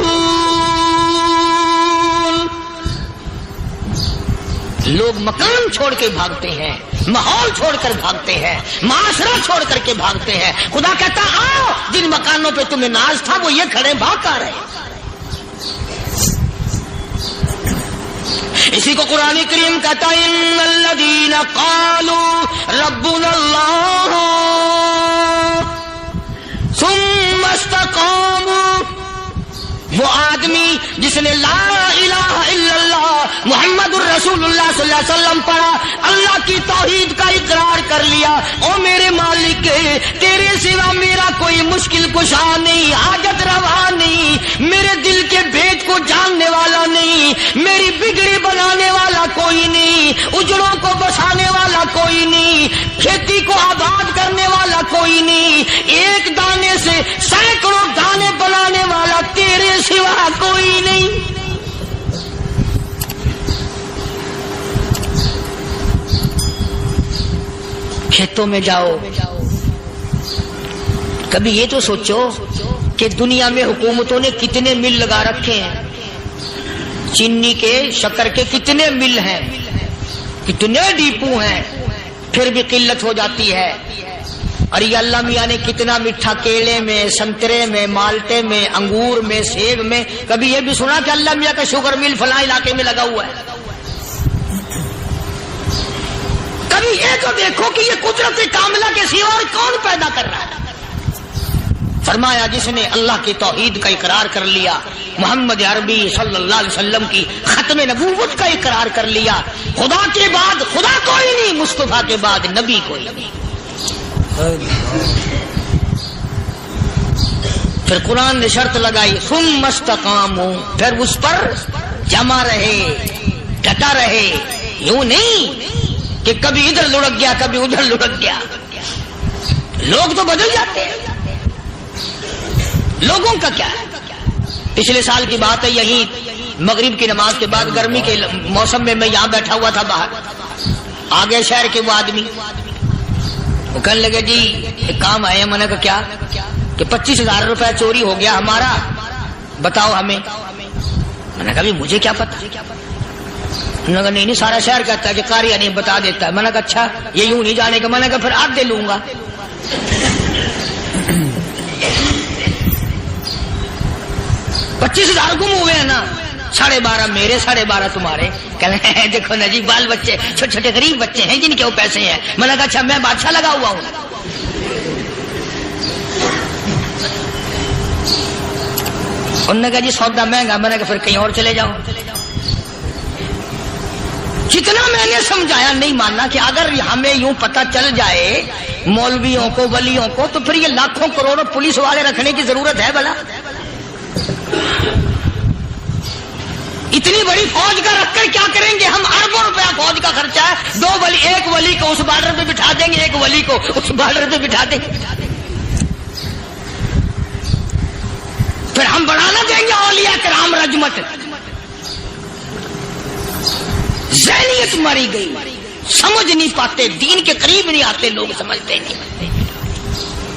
لوگ مکان چھوڑ کے بھاگتے ہیں، ماحول چھوڑ کر بھاگتے ہیں، معاشرہ چھوڑ کر کے بھاگتے ہیں، خدا کہتا آؤ جن مکانوں پہ تمہیں ناز تھا وہ یہ کھڑے بھاگ کر رہے۔ اسی کو قرآن کریم کہتا ہے ان الذین قالوا ربنا اللہ ثم استقاموا وہ آدمی جس نے لا الہ الا اللہ محمد الرسول اللہ صلی اللہ علیہ وسلم پڑھا، اللہ کی توحید کا اقرار کر لیا، او میرے مالک تیرے سوا میرا کوئی مشکل کشا نہیں، حاجت روا نہیں، میرے دل کے بھید کو جاننے والا نہیں، میری بگڑی بنانے والا کوئی نہیں، اجڑوں کو بسانے والا کوئی نہیں، کھیتی کو آباد کرنے والا کوئی نہیں، ایک دانے سے سینکڑوں دانے بنانے والا تیرے سوا کوئی نہیں۔ کھیتوں میں جاؤ، کبھی یہ تو سوچو کہ دنیا میں حکومتوں نے کتنے مل لگا رکھے ہیں، چینی کے شکر کے کتنے مل ہیں، کتنے ڈیپو ہیں، پھر بھی قلت ہو جاتی ہے۔ اور یہ اللہ میاں نے کتنا میٹھا کیلے میں، سنترے میں، مالٹے میں، انگور میں، سیب میں، کبھی یہ بھی سنا کہ اللہ میاں کا شوگر مل فلاں علاقے میں لگا ہوا ہے؟ کبھی یہ تو دیکھو کہ یہ قدرت کاملہ کے سوا اور کون پیدا کر رہا ہے؟ فرمایا جس نے اللہ کی توحید کا اقرار کر لیا، محمد عربی صلی اللہ علیہ وسلم کی ختم نبوت کا اقرار کر لیا، خدا کے بعد خدا کوئی نہیں، مصطفیٰ کے بعد نبی کوئی نہیں۔ پھر قرآن نے شرط لگائی ثم استقاموا، پھر اس پر جمع رہے، ڈٹا رہے، یوں نہیں کہ کبھی ادھر لڑک گیا کبھی ادھر لڑک گیا۔ لوگ تو بدل جاتے ہیں، لوگوں کا کیا ہے؟ پچھلے سال کی بات ہے، یہی مغرب کی نماز کے بعد گرمی کے موسم میں میں یہاں بیٹھا ہوا تھا باہر، آگے شہر کے وہ آدمی وہ کہنے لگے جی ایک کام آئے ہیں۔ میں نے کہا کیا؟ کہ 25,000 روپے چوری ہو گیا ہمارا، بتاؤ ہمیں۔ میں نے کہا مجھے کیا پتا؟ انہوں نے کہا نہیں سارا شہر کہتا ہے کہ قاریہ نہیں بتا دیتا ہے۔ میں نے کہا اچھا یہ یوں نہیں جانے کا؟ میں نے کہا پھر آدھے لوں گا۔ 25,000 گم ہوئے ہیں نا، 12.5 میرے 12.5 تمہارے۔ کہنے ہیں دیکھو نا جی بال بچے چھوٹے چھوٹے غریب بچے ہیں جن کے وہ پیسے ہیں۔ میں نے کہا اچھا میں بادشاہ لگا ہوا ہوں؟ انہوں نے کہا جی سودا مہنگا۔ میں نے کہا پھر کہیں اور چلے جاؤ۔ جتنا میں نے سمجھایا نہیں ماننا کہ اگر ہمیں یوں پتہ چل جائے مولویوں کو ولیوں کو تو پھر یہ لاکھوں کروڑوں پولیس والے رکھنے کی ضرورت ہے بھلا؟ اتنی بڑی فوج کا رکھ کر کیا کریں گے ہم؟ اربوں روپیہ فوج کا خرچہ ہے، دو ولی، ایک ولی کو اس بارڈر پہ بٹھا دیں گے، ایک ولی کو اس بارڈر پہ بٹھا دیں گے، پھر ہم بڑھانا دیں گے اولیاء کرام رجمت۔ ذہنیت ماری گئی، سمجھ نہیں پاتے، دین کے قریب نہیں آتے لوگ، سمجھتے نہیں۔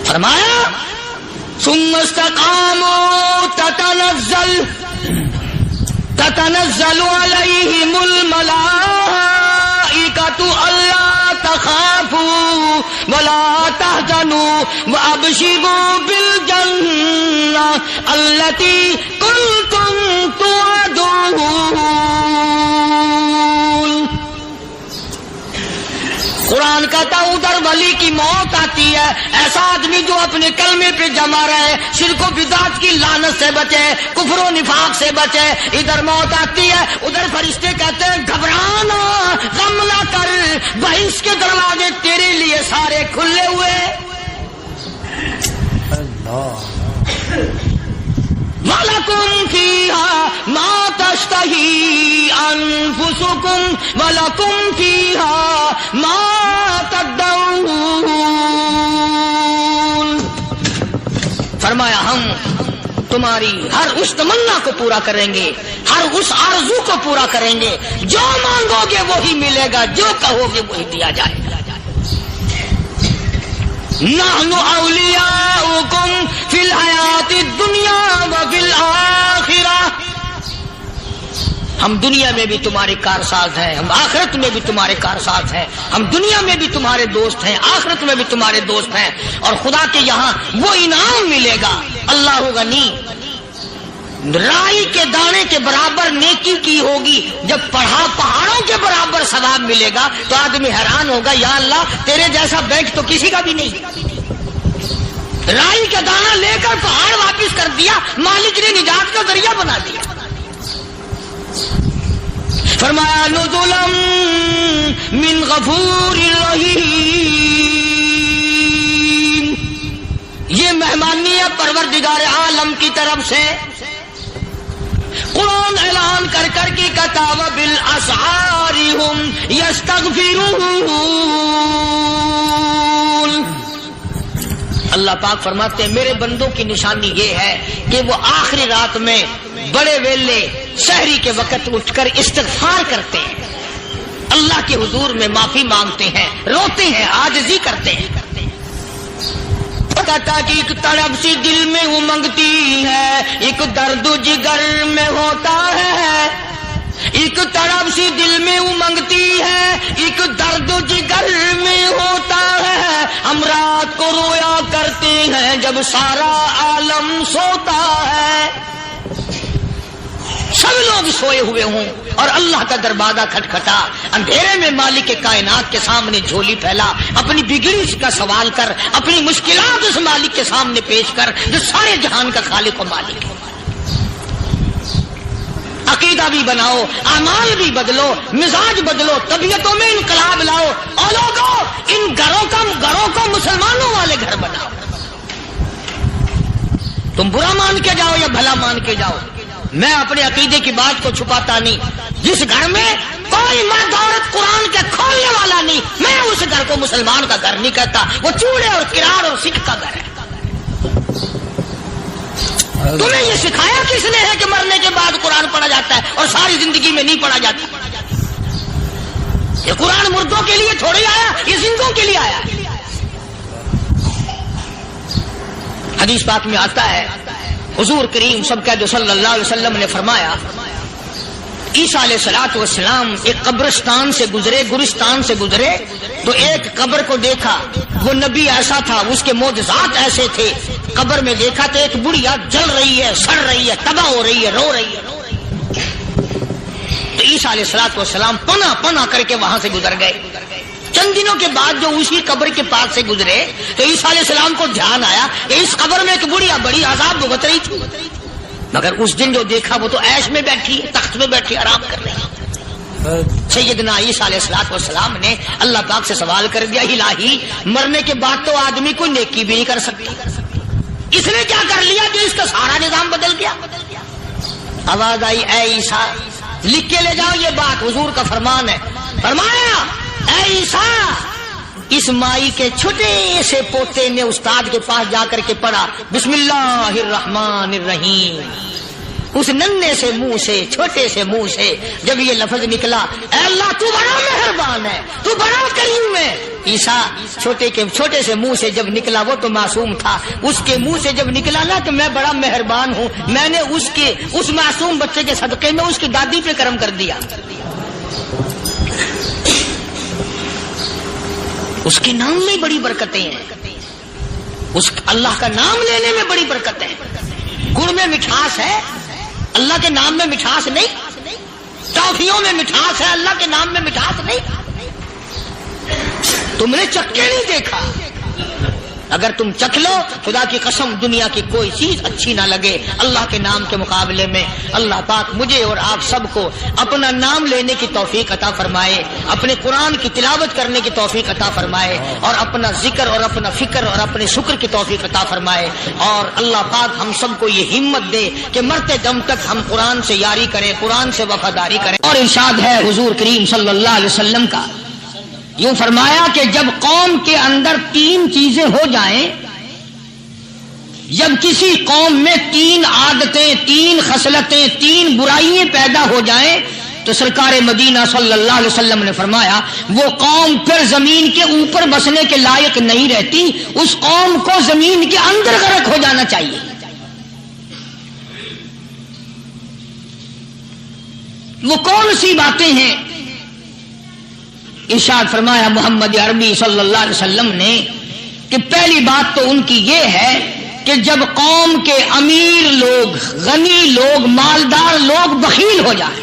فرمایا ثم استقاموا تتنزل علیہم الملائکۃ الا تخافوا ولا تحزنوا وابشروا بالجنہ التی کنتم توعدون۔ قرآن کہتا ادھر ولی کی موت آتی ہے، ایسا آدمی جو اپنے کلمے پہ جمع رہے، شرک و بدعت کی لعنت سے بچے، کفر و نفاق سے بچے۔ ادھر موت آتی ہے، ادھر فرشتے کہتے ہیں گھبرانا، غم نہ کر، بہشت کے دروازے تیرے لیے سارے کھلے ہوئے۔ وَلَكُمْ فِيهَا مَا تَشْتَهِي أَنفُسُكُمْ وَلَكُمْ فِيهَا مَا تَدَّعُونَ۔ فرمایا ہم تمہاری ہر اس تمنا کو پورا کریں گے، ہر اس آرزو کو پورا کریں گے، جو مانگو گے وہی ملے گا، جو کہو گے وہی دیا جائے گا۔ نحن اولیاؤکم فی الحیات الدنیا وفی الآخرہ، ہم دنیا میں بھی تمہارے کارساز ہیں، ہم آخرت میں بھی تمہارے کارساز ہیں، ہم دنیا میں بھی تمہارے دوست ہیں، آخرت میں بھی تمہارے دوست ہیں، اور خدا کے یہاں وہ انعام ملے گا۔ اللہ غنی، رائی کے دانے کے برابر نیکی کی ہوگی، جب پہاڑوں کے برابر ثواب ملے گا تو آدمی حیران ہوگا، یا اللہ تیرے جیسا بینک تو کسی کا بھی نہیں۔ رائی کا دانہ لے کر پہاڑ واپس کر دیا، مالک نے نجات کا ذریعہ بنا دیا۔ فرمایا نزلا من غفور رحیم، یہ مہمانی ہے پروردگار عالم کی طرف سے۔ قرآن اعلان کر کر کے کتاب بالاسحار ہم یستغفرون، اللہ پاک فرماتے ہیں میرے بندوں کی نشانی یہ ہے کہ وہ آخری رات میں بڑے ویلے سحری کے وقت اٹھ کر استغفار کرتے ہیں، اللہ کے حضور میں معافی مانگتے ہیں، روتے ہیں، عاجزی کرتے ہیں۔ کہ ایک تڑپ سی دل میں امنگتی ہے، ایک درد جگر میں ہوتا ہے، ایک تڑپ سی دل میں امنگتی ہے، ایک درد جگر میں ہوتا ہے، ہم رات کو رویا کرتے ہیں جب سارا عالم سوتا ہے۔ سب لوگ سوئے ہوئے ہوں اور اللہ کا دروازہ کھٹکھٹا، اندھیرے میں مالک کے کائنات کے سامنے جھولی پھیلا، اپنی بگڑی کا سوال کر، اپنی مشکلات اس مالک کے سامنے پیش کر جو سارے جہان کا خالق و مالک ہے۔ عقیدہ بھی بناؤ، اعمال بھی بدلو، مزاج بدلو، طبیعتوں میں انقلاب لاؤ، اور لوگوں ان گھروں کو مسلمانوں والے گھر بناؤ۔ تم برا مان کے جاؤ یا بھلا مان کے جاؤ، میں اپنے عقیدے کی بات کو چھپاتا نہیں۔ جس گھر میں کوئی مرد عورت قرآن کے کھولنے والا نہیں، میں اس گھر کو مسلمان کا گھر نہیں کہتا، وہ چوڑے اور کرار اور سکھ کا گھر ہے۔ تمہیں یہ سکھایا کس نے ہے کہ مرنے کے بعد قرآن پڑھا جاتا ہے اور ساری زندگی میں نہیں پڑھا جاتا؟ یہ قرآن مردوں کے لیے تھوڑی آیا، یہ زندوں کے لیے آیا۔ حدیث پاک میں آتا ہے حضور کریم سب کہہ دو صلی اللہ علیہ وسلم نے فرمایا عیسیٰ علیہ الصلوۃ والسلام ایک قبرستان سے گزرے، گورستان سے گزرے تو ایک قبر کو دیکھا، وہ نبی ایسا تھا، اس کے معجزات ایسے تھے۔ قبر میں دیکھا تو ایک بڑھیا جل رہی ہے، سڑ رہی ہے، تباہ ہو رہی ہے، رو رہی ہے۔ تو عیسیٰ علیہ الصلوۃ والسلام پناہ پناہ کر کے وہاں سے گزر گئے۔ چند دنوں کے بعد جو اسی قبر کے پاس سے گزرے تو عیسیٰ علیہ السلام کو دھیان آیا کہ اس قبر میں ایک بڑھیا بڑی عذاب بھگت رہی تھی، مگر اس دن جو دیکھا وہ تو عیش میں بیٹھی ہے، تخت میں بیٹھی آرام کر رہی ہے۔ سیدنا عیسیٰ علیہ السلام نے اللہ پاک سے سوال کر دیا، الہی مرنے کے بعد تو آدمی کوئی نیکی بھی نہیں کر سکتا، اس نے کیا کر لیا کہ اس کا سارا نظام بدل گیا؟ آواز آئی، اے عیسیٰ لکھ کے لے جاؤ یہ بات، حضور کا فرمان ہے۔ فرمایا اے عیسیٰ، اس مائی کے چھوٹے سے پوتے نے استاد کے پاس جا کر کے پڑھا بسم اللہ الرحمن الرحیم، اس ننھے سے منہ سے، چھوٹے سے منہ سے جب یہ لفظ نکلا، اے اللہ تو بڑا مہربان ہے، تو بڑا کریم ہے۔ عیسیٰ چھوٹے سے منہ سے جب نکلا، وہ تو معصوم تھا، اس کے منہ سے جب نکلا نا کہ میں بڑا مہربان ہوں، میں نے اس معصوم بچے کے صدقے میں اس کی دادی پہ کرم کر دیا۔ اس کے نام میں بڑی برکتیں ہیں، اس اللہ کا نام لینے میں بڑی برکتیں ہیں۔ گڑ میں مٹھاس ہے، اللہ کے نام میں مٹھاس نہیں۔ ٹافیوں میں مٹھاس ہے، اللہ کے نام میں مٹھاس نہیں۔ تم نے چکھ کے نہیں دیکھا، اگر تم چکھ لو خدا کی قسم دنیا کی کوئی چیز اچھی نہ لگے اللہ کے نام کے مقابلے میں۔ اللہ پاک مجھے اور آپ سب کو اپنا نام لینے کی توفیق عطا فرمائے، اپنے قرآن کی تلاوت کرنے کی توفیق عطا فرمائے، اور اپنا ذکر اور اپنا فکر اور اپنے شکر کی توفیق عطا فرمائے، اور اللہ پاک ہم سب کو یہ ہمت دے کہ مرتے دم تک ہم قرآن سے یاری کریں، قرآن سے وفاداری کریں۔ اور ارشاد ہے حضور کریم صلی اللہ علیہ وسلم کا، یوں فرمایا کہ جب قوم کے اندر 3 چیزیں ہو جائیں، جب کسی قوم میں 3 عادتیں، 3 خصلتیں، 3 برائیاں پیدا ہو جائیں تو سرکار مدینہ صلی اللہ علیہ وسلم نے فرمایا وہ قوم پھر زمین کے اوپر بسنے کے لائق نہیں رہتی، اس قوم کو زمین کے اندر غرق ہو جانا چاہیے۔ وہ کون سی باتیں ہیں؟ ارشاد فرمایا محمد عربی صلی اللہ علیہ وسلم نے کہ پہلی بات تو ان کی یہ ہے کہ جب قوم کے امیر لوگ، غنی لوگ، مالدار لوگ بخیل ہو جائیں،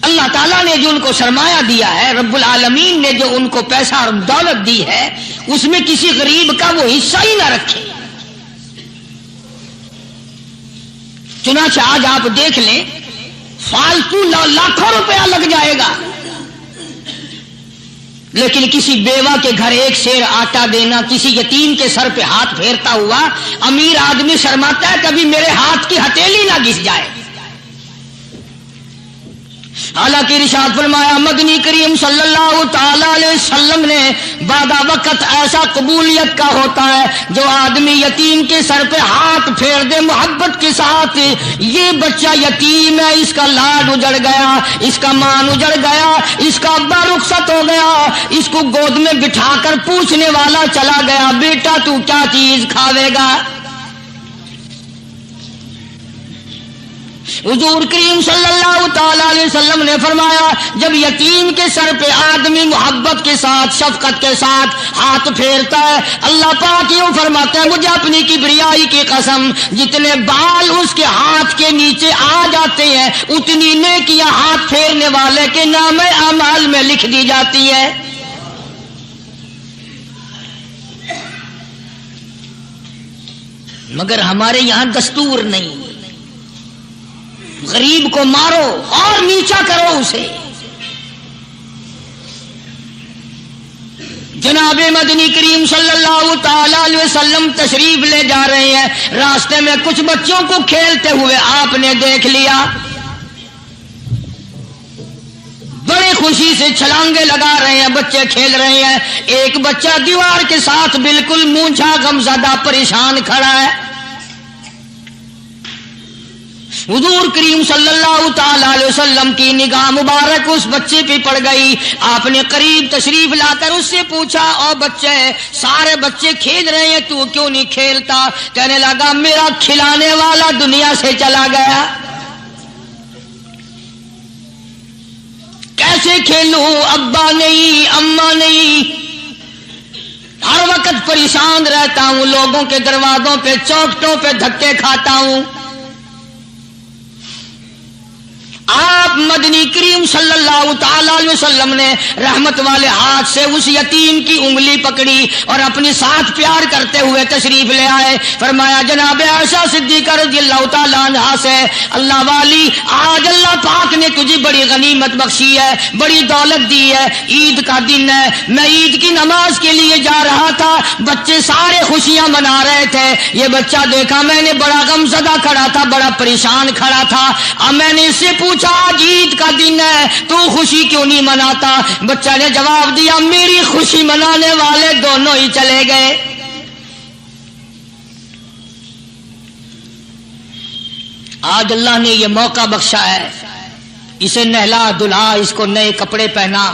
اللہ تعالیٰ نے جو ان کو سرمایہ دیا ہے، رب العالمین نے جو ان کو پیسہ اور دولت دی ہے، اس میں کسی غریب کا وہ حصہ ہی نہ رکھے. چنانچہ آج آپ دیکھ لیں فالتو لاکھوں روپیہ لگ جائے گا، لیکن کسی بیوہ کے گھر ایک سیر آٹا دینا، کسی یتیم کے سر پہ ہاتھ پھیرتا ہوا امیر آدمی شرماتا ہے کبھی میرے ہاتھ کی ہتھیلی نہ گھس جائے. حالانکہ ارشاد فرمایا مدنی کریم صلی اللہ تعالی علیہ وسلم نے بعد وقت ایسا قبولیت کا ہوتا ہے جو آدمی یتیم کے سر پہ ہاتھ پھیر دے محبت کے ساتھ، یہ بچہ یتیم ہے، اس کا لاڈ اجڑ گیا، اس کا مان اجڑ گیا، اس کا ابا رخصت ہو گیا، اس کو گود میں بٹھا کر پوچھنے والا چلا گیا بیٹا تو کیا چیز کھاوے گا. حضور کریم صلی اللہ تعالی علیہ وسلم نے فرمایا جب یتیم کے سر پہ آدمی محبت کے ساتھ شفقت کے ساتھ ہاتھ پھیرتا ہے، اللہ پاک یوں فرماتا ہے مجھے اپنی کبریائی کی قسم جتنے بال اس کے ہاتھ کے نیچے آ جاتے ہیں اتنی نیکیاں ہاتھ پھیرنے والے کے نام اعمال میں لکھ دی جاتی ہے. مگر ہمارے یہاں دستور نہیں، غریب کو مارو اور نیچا کرو اسے. جناب مدنی کریم صلی اللہ تعالی علیہ وسلم تشریف لے جا رہے ہیں، راستے میں کچھ بچوں کو کھیلتے ہوئے آپ نے دیکھ لیا، بڑے خوشی سے چھلانگے لگا رہے ہیں، بچے کھیل رہے ہیں. ایک بچہ دیوار کے ساتھ بالکل مونچھا غمزدہ پریشان کھڑا ہے. حضور کریم صلی اللہ تعالی علیہ وسلم کی نگاہ مبارک اس بچے پہ پڑ گئی. آپ نے قریب تشریف لا کر اس سے پوچھا او بچے سارے بچے کھیل رہے ہیں تو کیوں نہیں کھیلتا؟ کہنے لگا میرا کھلانے والا دنیا سے چلا گیا، کیسے کھیلوں؟ ابا نہیں، اماں نہیں، ہر وقت پریشان رہتا ہوں، لوگوں کے دروازوں پہ چوکھٹوں پہ دھکے کھاتا ہوں. آپ مدنی کریم صلی اللہ تعالی علیہ وسلم نے رحمت والے ہاتھ سے اس یتیم کی انگلی پکڑی اور اپنی ساتھ پیار کرتے ہوئے تشریف لے آئے. فرمایا جناب عائشہ صدیقہ رضی اللہ تعالی عنہا سے اللہ والی آج اللہ پاک نے تجھے بڑی غنیمت بخشی ہے، بڑی دولت دی ہے، عید کا دن ہے، میں عید کی نماز کے لیے جا رہا تھا، بچے سارے خوشیاں منا رہے تھے، یہ بچہ دیکھا میں نے بڑا غمزدہ کھڑا تھا، بڑا پریشان کھڑا تھا. اب میں نے اس سے پوچھا آج عید کا دن ہے تو خوشی کیوں نہیں مناتا؟ بچہ نے جواب دیا میری خوشی منانے والے دونوں ہی چلے گئے. آج اللہ نے یہ موقع بخشا ہے، اسے نہلا دھلا، اس کو نئے کپڑے پہنا،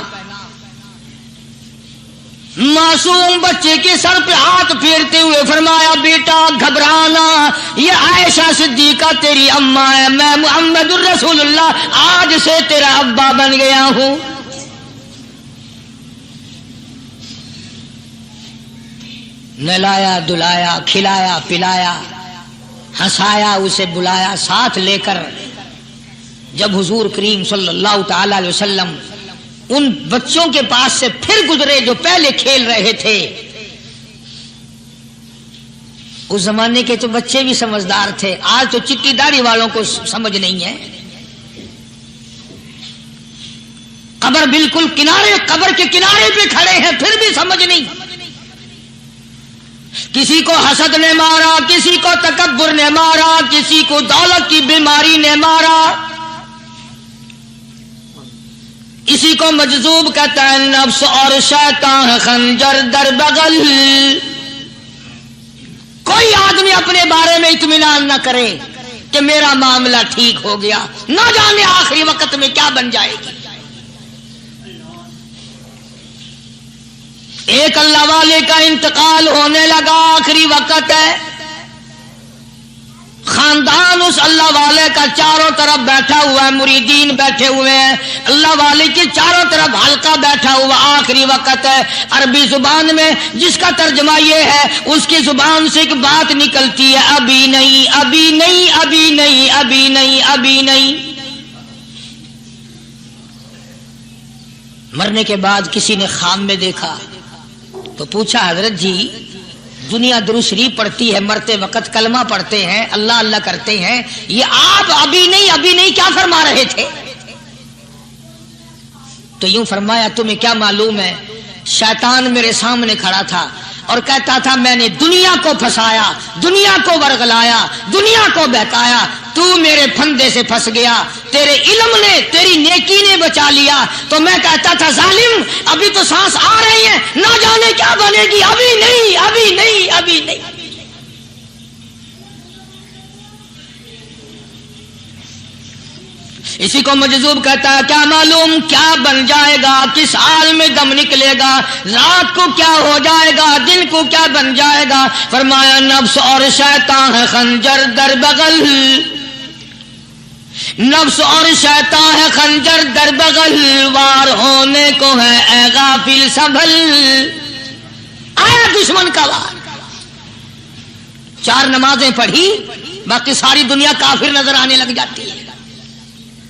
معصوم بچے کے سر پہ ہاتھ پھیرتے ہوئے فرمایا بیٹا گھبرانا، یہ عائشہ صدیقہ تیری اماں ہے، میں محمد الرسول اللہ آج سے تیرا ابا بن گیا ہوں. نہلایا دلایا، کھلایا پلایا، ہنسایا، اسے بلایا ساتھ لے کر. جب حضور کریم صلی اللہ تعالی علیہ وسلم ان بچوں کے پاس سے پھر گزرے جو پہلے کھیل رہے تھے، اس زمانے کے تو بچے بھی سمجھدار تھے، آج تو چٹی داڑھی والوں کو سمجھ نہیں ہے. قبر بالکل کنارے، قبر کے کنارے پہ کھڑے ہیں پھر بھی سمجھ نہیں. کسی کو حسد نے مارا، کسی کو تکبر نے مارا، کسی کو دولت کی بیماری نے مارا، اسی کو مجذوب کہتا ہے نفس اور شیطان خنجر در بغل. کوئی آدمی اپنے بارے میں اطمینان نہ کرے کہ میرا معاملہ ٹھیک ہو گیا، نہ جانے آخری وقت میں کیا بن جائے گی. ایک اللہ والے کا انتقال ہونے لگا، آخری وقت ہے، خاندان اس اللہ والے کا چاروں طرف بیٹھا ہوا ہے، مریدین بیٹھے ہوئے ہیں، اللہ والے کے چاروں طرف حلقہ بیٹھا ہوا، آخری وقت ہے. عربی زبان میں جس کا ترجمہ یہ ہے اس کی زبان سے ایک بات نکلتی ہے ابھی نہیں، ابھی نہیں، ابھی نہیں، ابھی نہیں، ابھی نہیں. مرنے کے بعد کسی نے خواب میں دیکھا تو پوچھا حضرت جی دنیا درود شریف پڑھتی ہے, مرتے وقت کلمہ پڑھتے ہیں, اللہ اللہ کرتے ہیں, یہ آپ ابھی نہیں کیا فرما رہے تھے؟ تو یوں فرمایا تمہیں کیا معلوم ہے, شیطان میرے سامنے کھڑا تھا اور کہتا تھا میں نے دنیا کو پھنسایا, دنیا کو ورگلایا, دنیا کو بہکایا, تو میرے پھندے سے پھنس گیا, تیرے علم نے تیری نیکی نے بچا لیا. تو میں کہتا تھا ظالم ابھی تو سانس آ رہی ہے, نہ جانے کیا بنے گی, ابھی نہیں. اسی کو مجذوب کہتا ہے کیا معلوم کیا بن جائے گا, کس حال میں دم نکلے گا, رات کو کیا ہو جائے گا, دن کو کیا بن جائے گا. فرمایا نفس اور شیطان ہے خنجر در بغل, نفس اور شیطان ہے خنجر در بغل, وار ہونے کو ہے اے غافل سنبھل. آیا دشمن کا وار, 4 نمازیں پڑھی باقی ساری دنیا کافر نظر آنے لگ جاتی ہے.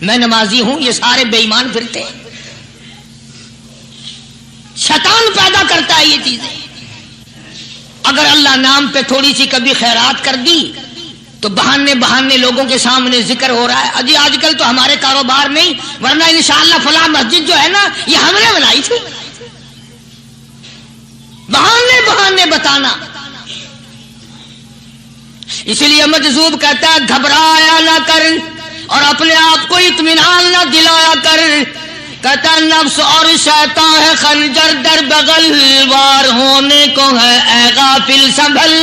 میں نمازی ہوں, یہ سارے بے ایمان پھرتے ہیں. شیطان پیدا کرتا ہے یہ چیزیں. اگر اللہ نام پہ تھوڑی سی کبھی خیرات کر دی تو بہانے لوگوں کے سامنے ذکر ہو رہا ہے, اجی آج کل تو ہمارے کاروبار نہیں, ورنہ انشاءاللہ فلاں مسجد جو ہے نا یہ ہم نے بنائی تھی. بہانے بتانا. اسی لیے مجذوب کہتا ہے گھبرایا نہ کر اور اپنے آپ کو اطمینان نہ دلایا کر. کہتا نفس اور شیطان ہے خنجر در بغل, وار ہونے کو ہے اے غافل سنبھل.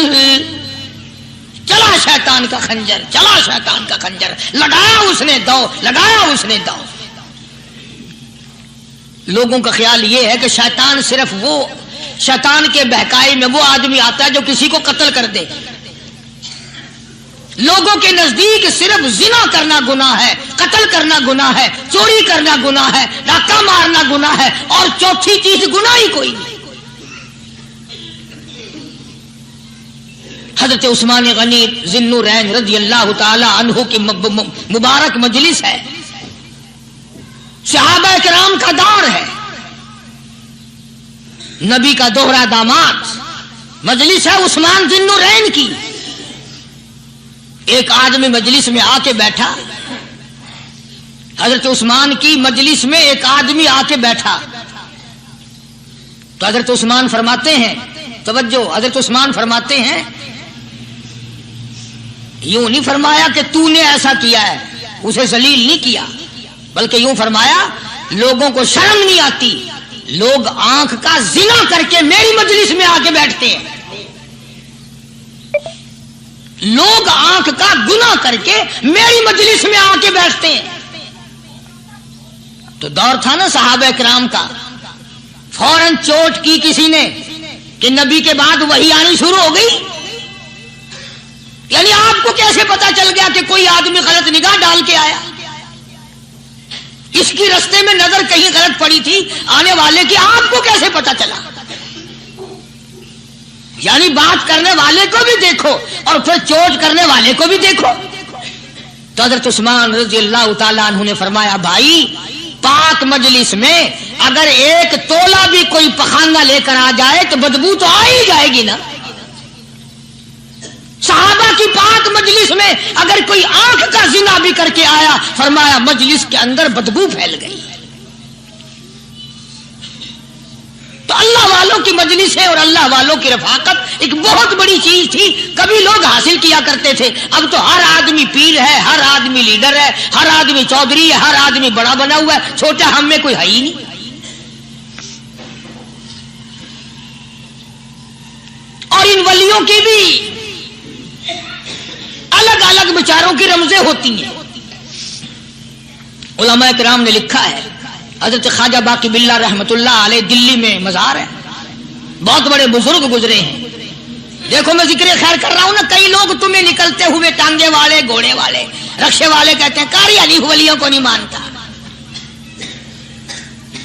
چلا شیطان کا خنجر, چلا شیطان کا خنجر, لگایا اس نے دو. لوگوں کا خیال یہ ہے کہ شیطان صرف وہ, شیطان کے بہکائی میں وہ آدمی آتا ہے جو کسی کو قتل کر دے. لوگوں کے نزدیک صرف زنا کرنا گناہ ہے, قتل کرنا گناہ ہے, چوری کرنا گناہ ہے, ڈاکہ مارنا گناہ ہے, اور چوتھی چیز گناہ ہی کوئی نہیں. حضرت عثمان غنی ذی النورین رضی اللہ تعالی عنہ کی مبارک مجلس ہے, صحابہ کرام کا دور ہے, نبی کا دوہرا داماد, مجلس ہے عثمان ذی النورین کی. ایک آدمی مجلس میں آ کے بیٹھا, حضرت عثمان کی مجلس میں ایک آدمی آ کے بیٹھا تو حضرت عثمان فرماتے ہیں, توجہ, حضرت عثمان فرماتے ہیں یوں نہیں فرمایا کہ تو نے ایسا کیا ہے, اسے ذلیل نہیں کیا, بلکہ یوں فرمایا لوگوں کو شرم نہیں آتی, لوگ آنکھ کا زنا کر کے میری مجلس میں آ کے بیٹھتے ہیں, لوگ آنکھ کا گناہ کر کے میری مجلس میں آ کے بیٹھتے ہیں. تو دور تھا نا صحابہ کرام کا, فوراً چوٹ کی کسی نے کہ نبی کے بعد وحی آنی شروع ہو گئی. یعنی آپ کو کیسے پتا چل گیا کہ کوئی آدمی غلط نگاہ ڈال کے آیا؟ اس کی رستے میں نظر کہیں غلط پڑی تھی آنے والے کی, آپ کو کیسے پتا چلا؟ یعنی بات کرنے والے کو بھی دیکھو اور پھر چوٹ کرنے والے کو بھی دیکھو. تو حضرت عثمان رضی اللہ تعالیٰ عنہ نے فرمایا بھائی پاک مجلس میں اگر ایک تولا بھی کوئی پخانہ لے کر آ جائے تو بدبو تو آ ہی جائے گی نا. صحابہ کی پاک مجلس میں اگر کوئی آنکھ کا زنا بھی کر کے آیا, فرمایا مجلس کے اندر بدبو پھیل گئی. تو اللہ والوں کی مجلسیں اور اللہ والوں کی رفاقت ایک بہت بڑی چیز تھی. کبھی لوگ حاصل کیا کرتے تھے, اب تو ہر آدمی پیر ہے, ہر آدمی لیڈر ہے, ہر آدمی چودھری ہے, ہر آدمی بڑا بنا ہوا ہے, چھوٹا ہم میں کوئی ہے ہی نہیں. اور ان ولیوں کی بھی الگ الگ بیچاروں کی رمزیں ہوتی ہیں. علماء کرام نے لکھا ہے, حضرت خواجہ باقی باللہ رحمت اللہ علیہ دلی میں مزار ہے, بہت بڑے بزرگ گزرے ہیں. دیکھو میں ذکر خیر کر رہا ہوں نا, کئی لوگ تمہیں نکلتے ہوئے ٹانگے والے, گھوڑے والے, رکشے والے کہتے ہیں قاری علی ولیوں کو نہیں مانتا.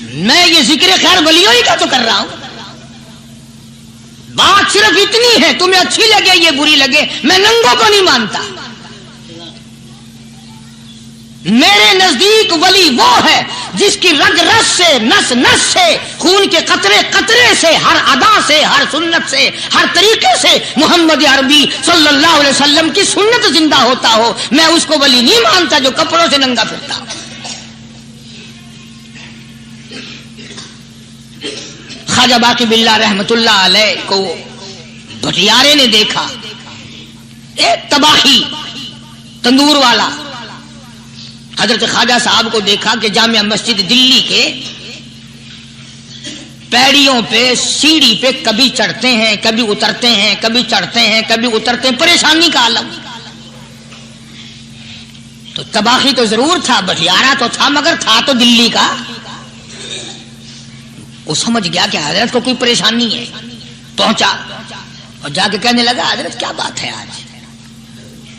میں یہ ذکر خیر ولیوں ہی کا تو کر رہا ہوں. بات صرف اتنی ہے, تمہیں اچھی لگے یہ بری لگے, میں ننگوں کو نہیں مانتا. میرے نزدیک ولی وہ ہے جس کی رگ رس سے نس نس سے خون کے قطرے قطرے سے ہر ادا سے ہر سنت سے ہر طریقے سے محمد عربی صلی اللہ علیہ وسلم کی سنت زندہ ہوتا ہو، میں اس کو ولی نہیں مانتا جو کپڑوں سے ننگا پھرتا. خواجہ باقی باللہ رحمت اللہ علیہ کو بھٹیارے نے دیکھا، ایک تباہی تندور والا. حضرت خواجہ صاحب کو دیکھا کہ جامع مسجد دلی کے پیڑیوں پہ سیڑھی پہ کبھی چڑھتے ہیں کبھی اترتے ہیں، کبھی چڑھتے ہیں کبھی اترتے ہیں، پریشانی کا عالم. تو تباہی تو ضرور تھا، بٹیارہ تو تھا، مگر تھا تو دلی کا. وہ سمجھ گیا کہ حضرت کو کوئی پریشانی ہے. پہنچا اور جا کے کہنے لگا حضرت کیا بات ہے، آج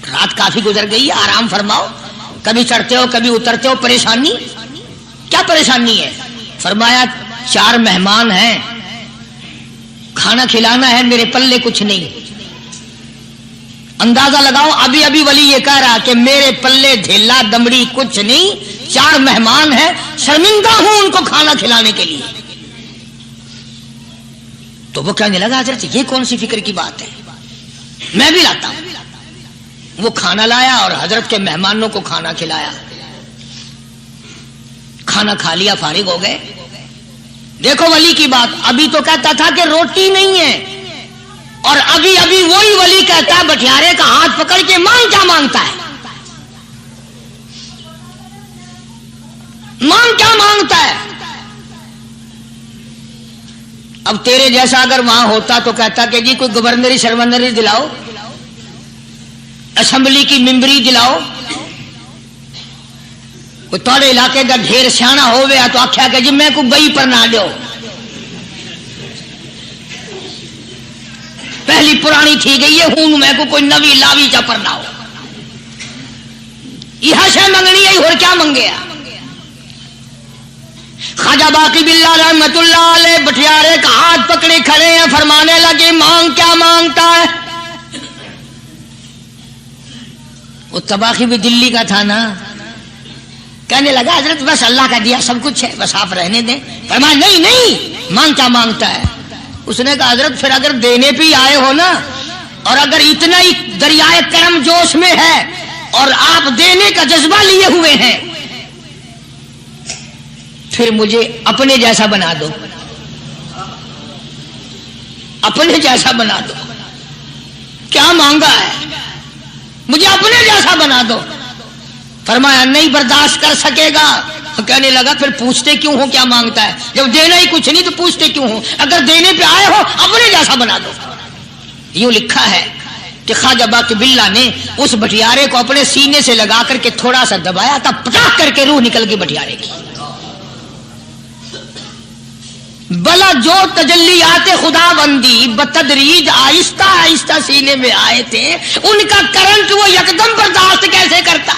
رات کافی گزر گئی ہے، آرام فرماؤ، کبھی چڑھتے ہو کبھی اترتے ہو، پریشانی کیا پریشانی ہے؟ فرمایا 4 مہمان ہیں، کھانا کھلانا ہے، میرے پلے کچھ نہیں. اندازہ لگاؤ، ابھی ابھی ولی یہ کہہ رہا کہ میرے پلے ڈھیلا دمڑی کچھ نہیں، 4 مہمان ہیں، شرمندہ ہوں ان کو کھانا کھلانے کے لیے. تو وہ کہنے لگا حضرت یہ کون سی فکر کی بات ہے، میں بھی لاتا ہوں. وہ کھانا لایا اور حضرت کے مہمانوں کو کھانا کھلایا. کھانا کھا لیا، فارغ ہو گئے. دیکھو ولی کی بات، ابھی تو کہتا تھا کہ روٹی نہیں ہے، اور ابھی ابھی وہی ولی کہتا ہے بٹیارے کا ہاتھ پکڑ کے مانگ کیا مانگتا ہے، مانگ کیا مانگتا ہے. اب تیرے جیسا اگر وہاں ہوتا تو کہتا کہ جی کوئی گورنری سرونری دلاؤ، اسمبلی کی ممبری دلاؤ. کوئی تھوڑے علاقے کا ڈھیر سیاح ہو گیا تو آخیا کہ جی میں کو گئی پر نہ دو، پہلی پرانی تھی گئی ہے ہوں میں کو کوئی نوی لاوی چا پر نہ ہو. یہ شے منگنی ہے اور کیا منگے. خواجہ باقی باللہ رحمت اللہ علیہ بٹیارے کا ہاتھ پکڑے کھڑے ہیں، فرمانے لگے مانگ کیا مانگتا ہے. وہ تباہی بھی دلی کا تھا نا. کہنے لگا حضرت بس اللہ کا دیا سب کچھ ہے، بس آپ رہنے دیں. فرمایا نہیں نہیں، مانگ کیا مانگتا ہے. اس نے کہا حضرت پھر اگر دینے پہ ہی آئے ہو نا، اور اگر اتنا ہی دریائے کرم جوش میں ہے اور آپ دینے کا جذبہ لیے ہوئے ہیں، پھر مجھے اپنے جیسا بنا دو، اپنے جیسا بنا دو. کیا مانگا ہے، مجھے اپنے جیسا بنا دو. فرمایا نہیں برداشت کر سکے گا. کہنے لگا پھر پوچھتے کیوں ہو کیا مانگتا ہے، جب دینا ہی کچھ نہیں تو پوچھتے کیوں ہو، اگر دینے پہ آئے ہو اپنے جیسا بنا دو. یوں لکھا ہے کہ خواجہ باقی باللہ نے اس بٹیارے کو اپنے سینے سے لگا کر کے تھوڑا سا دبایا تھا، پٹاخ کر کے روح نکل گئی بٹیارے کی. بلا جو تجلیات خدا بندی بتدریج آہستہ آہستہ سینے میں آئے تھے، ان کا کرنٹ وہ یکدم برداشت کیسے کرتا.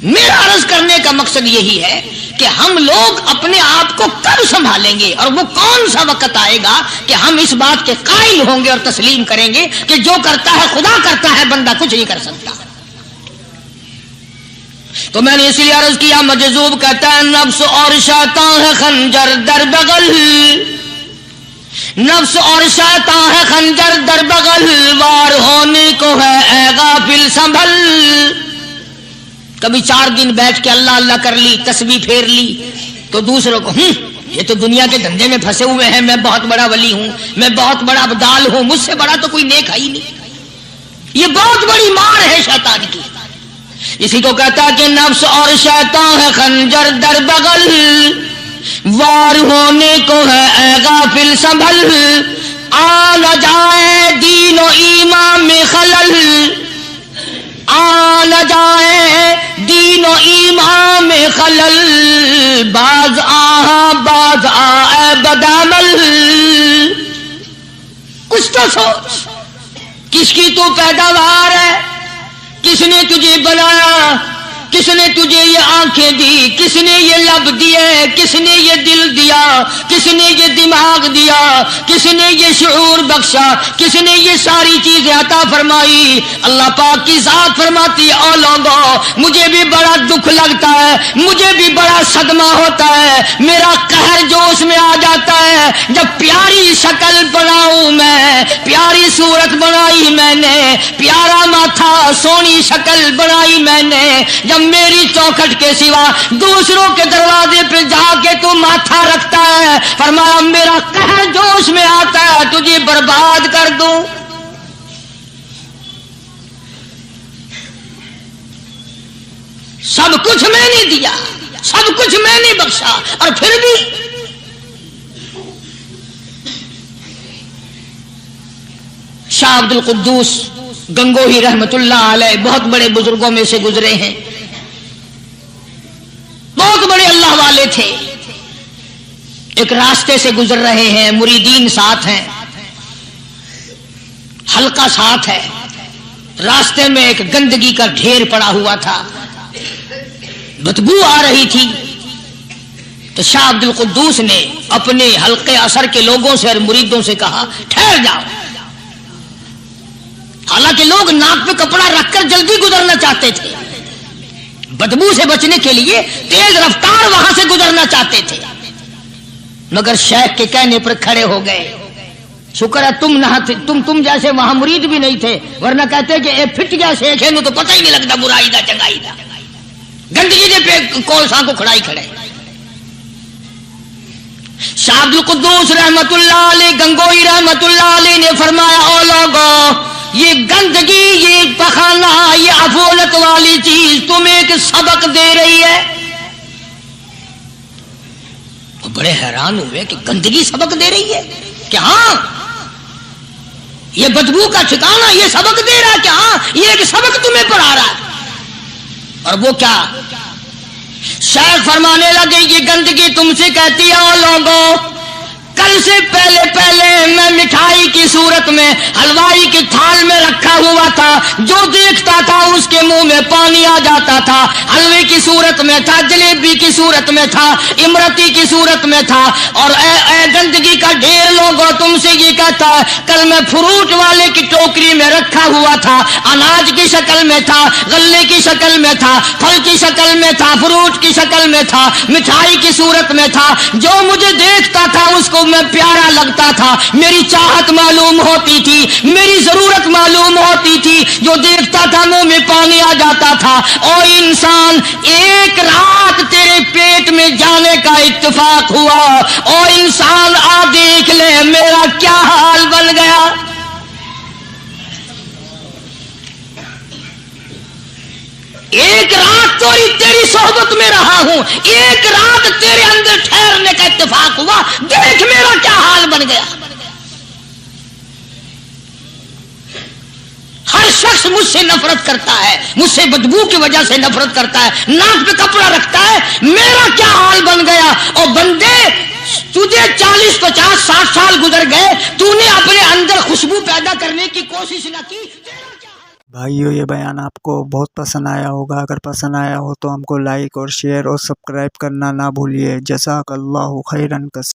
میرا عرض کرنے کا مقصد یہی ہے کہ ہم لوگ اپنے آپ کو کب سنبھالیں گے، اور وہ کون سا وقت آئے گا کہ ہم اس بات کے قائل ہوں گے اور تسلیم کریں گے کہ جو کرتا ہے خدا کرتا ہے، بندہ کچھ نہیں کر سکتا. تو میں نے اس لیے عرض کیا، مجذوب کہتا ہے نفس اور شیطان ہے خنجر در بغل، نفس اور شیطان ہے خنجر در بغل، وار ہونے کو ہے اے غافل سنبھل. کبھی 4 دن بیٹھ کے اللہ اللہ کر لی، تسبیح پھیر لی، تو دوسروں کو یہ تو دنیا کے دھندے میں پھنسے ہوئے ہیں، میں بہت بڑا ولی ہوں، میں بہت بڑا ابدال ہوں، مجھ سے بڑا تو کوئی نیک ہے ہی نہیں. یہ بہت بڑی مار ہے شیطان کی. اسی کو کہتا کہ نفس اور شیطان ہے خنجر در بغل، وار ہونے کو ہے اے غافل سنبھل. آ نہ جائے دین و ایمان میں خلل، آ نہ جائے دین و ایمان میں خلل، باز باز آئے بدعمل. کچھ تو سوچ، کس کی تو پیداوار ہے، کس نے تجھے بنایا، کس نے تجھے یہ آنکھیں دی, کس نے یہ لب دیے, کس نے یہ دل دیا, کس نے یہ دماغ دیا, کس نے یہ شعور بخشا, کس نے یہ ساری چیزیں عطا فرمائی. اللہ پاک کی ذات فرماتی ہے او لوگوں مجھے بھی بڑا دکھ لگتا ہے, مجھے بھی بڑا صدمہ ہوتا ہے, میرا قہر جوش میں آ جاتا ہے جب پیاری شکل بناؤں میں, پیاری صورت بنائی میں نے, پیارا ماتھا سونی شکل بنائی میں نے, جب میری چوکھٹ کے سوا دوسروں کے دروازے پہ جا کے تو ماتھا رکھتا ہے, فرمایا میرا قہر جوش میں آتا ہے تجھے برباد کر دوں. سب کچھ میں نے دیا, سب کچھ میں نے بخشا, اور پھر بھی شاہ عبد القدوس گنگوہی رحمت اللہ علیہ بہت بڑے بزرگوں میں سے گزرے ہیں, بہت بڑے اللہ والے تھے. ایک راستے سے گزر رہے ہیں, مریدین ساتھ ہیں, حلقہ ساتھ ہے, راستے میں ایک گندگی کا ڈھیر پڑا ہوا تھا, بدبو آ رہی تھی. تو شاہ عبد القدوس نے اپنے حلقے اثر کے لوگوں سے اور مریدوں سے کہا ٹھہر جاؤ. حالانکہ لوگ ناک پہ کپڑا رکھ کر جلدی گزرنا چاہتے تھے, بدبو سے بچنے کے لیے تیز رفتار وہاں سے گزرنا چاہتے تھے, مگر شیخ کے کہنے پر کھڑے ہو گئے. شکر ہے تم نہ تھے, تم جیسے وہاں مرید بھی نہیں تھے, ورنہ کہتے کہ اے پھٹ گیا شیخ ہے, تو پتہ ہی نہیں لگتا برائی دا چنگائی دا, گندگی دے پہ کولساں کو کھڑائی کھڑے. شاہ عبد القدوس رحمت اللہ علیہ گنگوئی رحمت اللہ علیہ نے فرمایا او لوگوں یہ گندگی, یہ پخانہ, یہ افولت والی چیز تمہیں ایک سبق دے رہی ہے. وہ بڑے حیران ہوئے کہ گندگی سبق دے رہی ہے, کہ ہاں یہ بدبو کا ٹھکانہ یہ سبق دے رہا ہے, کہ ہاں یہ ایک سبق تمہیں پڑھا رہا ہے. اور وہ کیا؟ شیخ فرمانے لگے یہ گندگی تم سے کہتی ہے او لوگوں کل سے پہلے میں مٹھائی کی صورت میں حلوائی کی تھال میں رکھا ہوا تھا, جو دیکھتا تھا اس کے منہ میں پانی آ جاتا تھا. حلوے کی صورت میں تھا, جلیبی کی صورت میں تھا, امرتی کی صورت میں تھا. اور اے گندگی کا ڈھیر لوگوں تم سے یہ کہتا ہے کل میں فروٹ والے کی ٹوکری میں رکھا ہوا تھا, اناج کی شکل میں تھا, غلے کی شکل میں تھا, پھل کی شکل میں تھا, فروٹ کی شکل میں تھا, مٹھائی کی صورت میں تھا. جو مجھے دیکھتا تھا اس کو میں پیارا لگتا تھا, میری چاہت معلوم ہوتی تھی, میری ضرورت معلوم ہوتی تھی. جو دیکھتا تھا منہ میں پانی آ جاتا تھا. او انسان ایک رات تیرے پیٹ میں جانے کا اتفاق ہوا, او انسان آ دیکھ لے میرا کیا حال بن گیا. ایک رات تو تیری صحبت میں رہا ہوں, ایک رات تیرے اندر ٹھہرنے کا اتفاق ہوا, دیکھ میرا کیا حال بن گیا. ہر شخص مجھ سے نفرت کرتا ہے, مجھ سے بدبو کی وجہ سے نفرت کرتا ہے, ناک پہ کپڑا رکھتا ہے, میرا کیا حال بن گیا. اور بندے تجھے 40 50 60 سال گزر گئے, تو نے اپنے اندر خوشبو پیدا کرنے کی کوشش نہ کی. بھائیو یہ بیان آپ کو بہت پسند آیا ہوگا, اگر پسند آیا ہو تو ہم کو لائک اور شیئر اور سبسکرائب کرنا نہ بھولیے. جزاک اللہ خیرن کثیرا.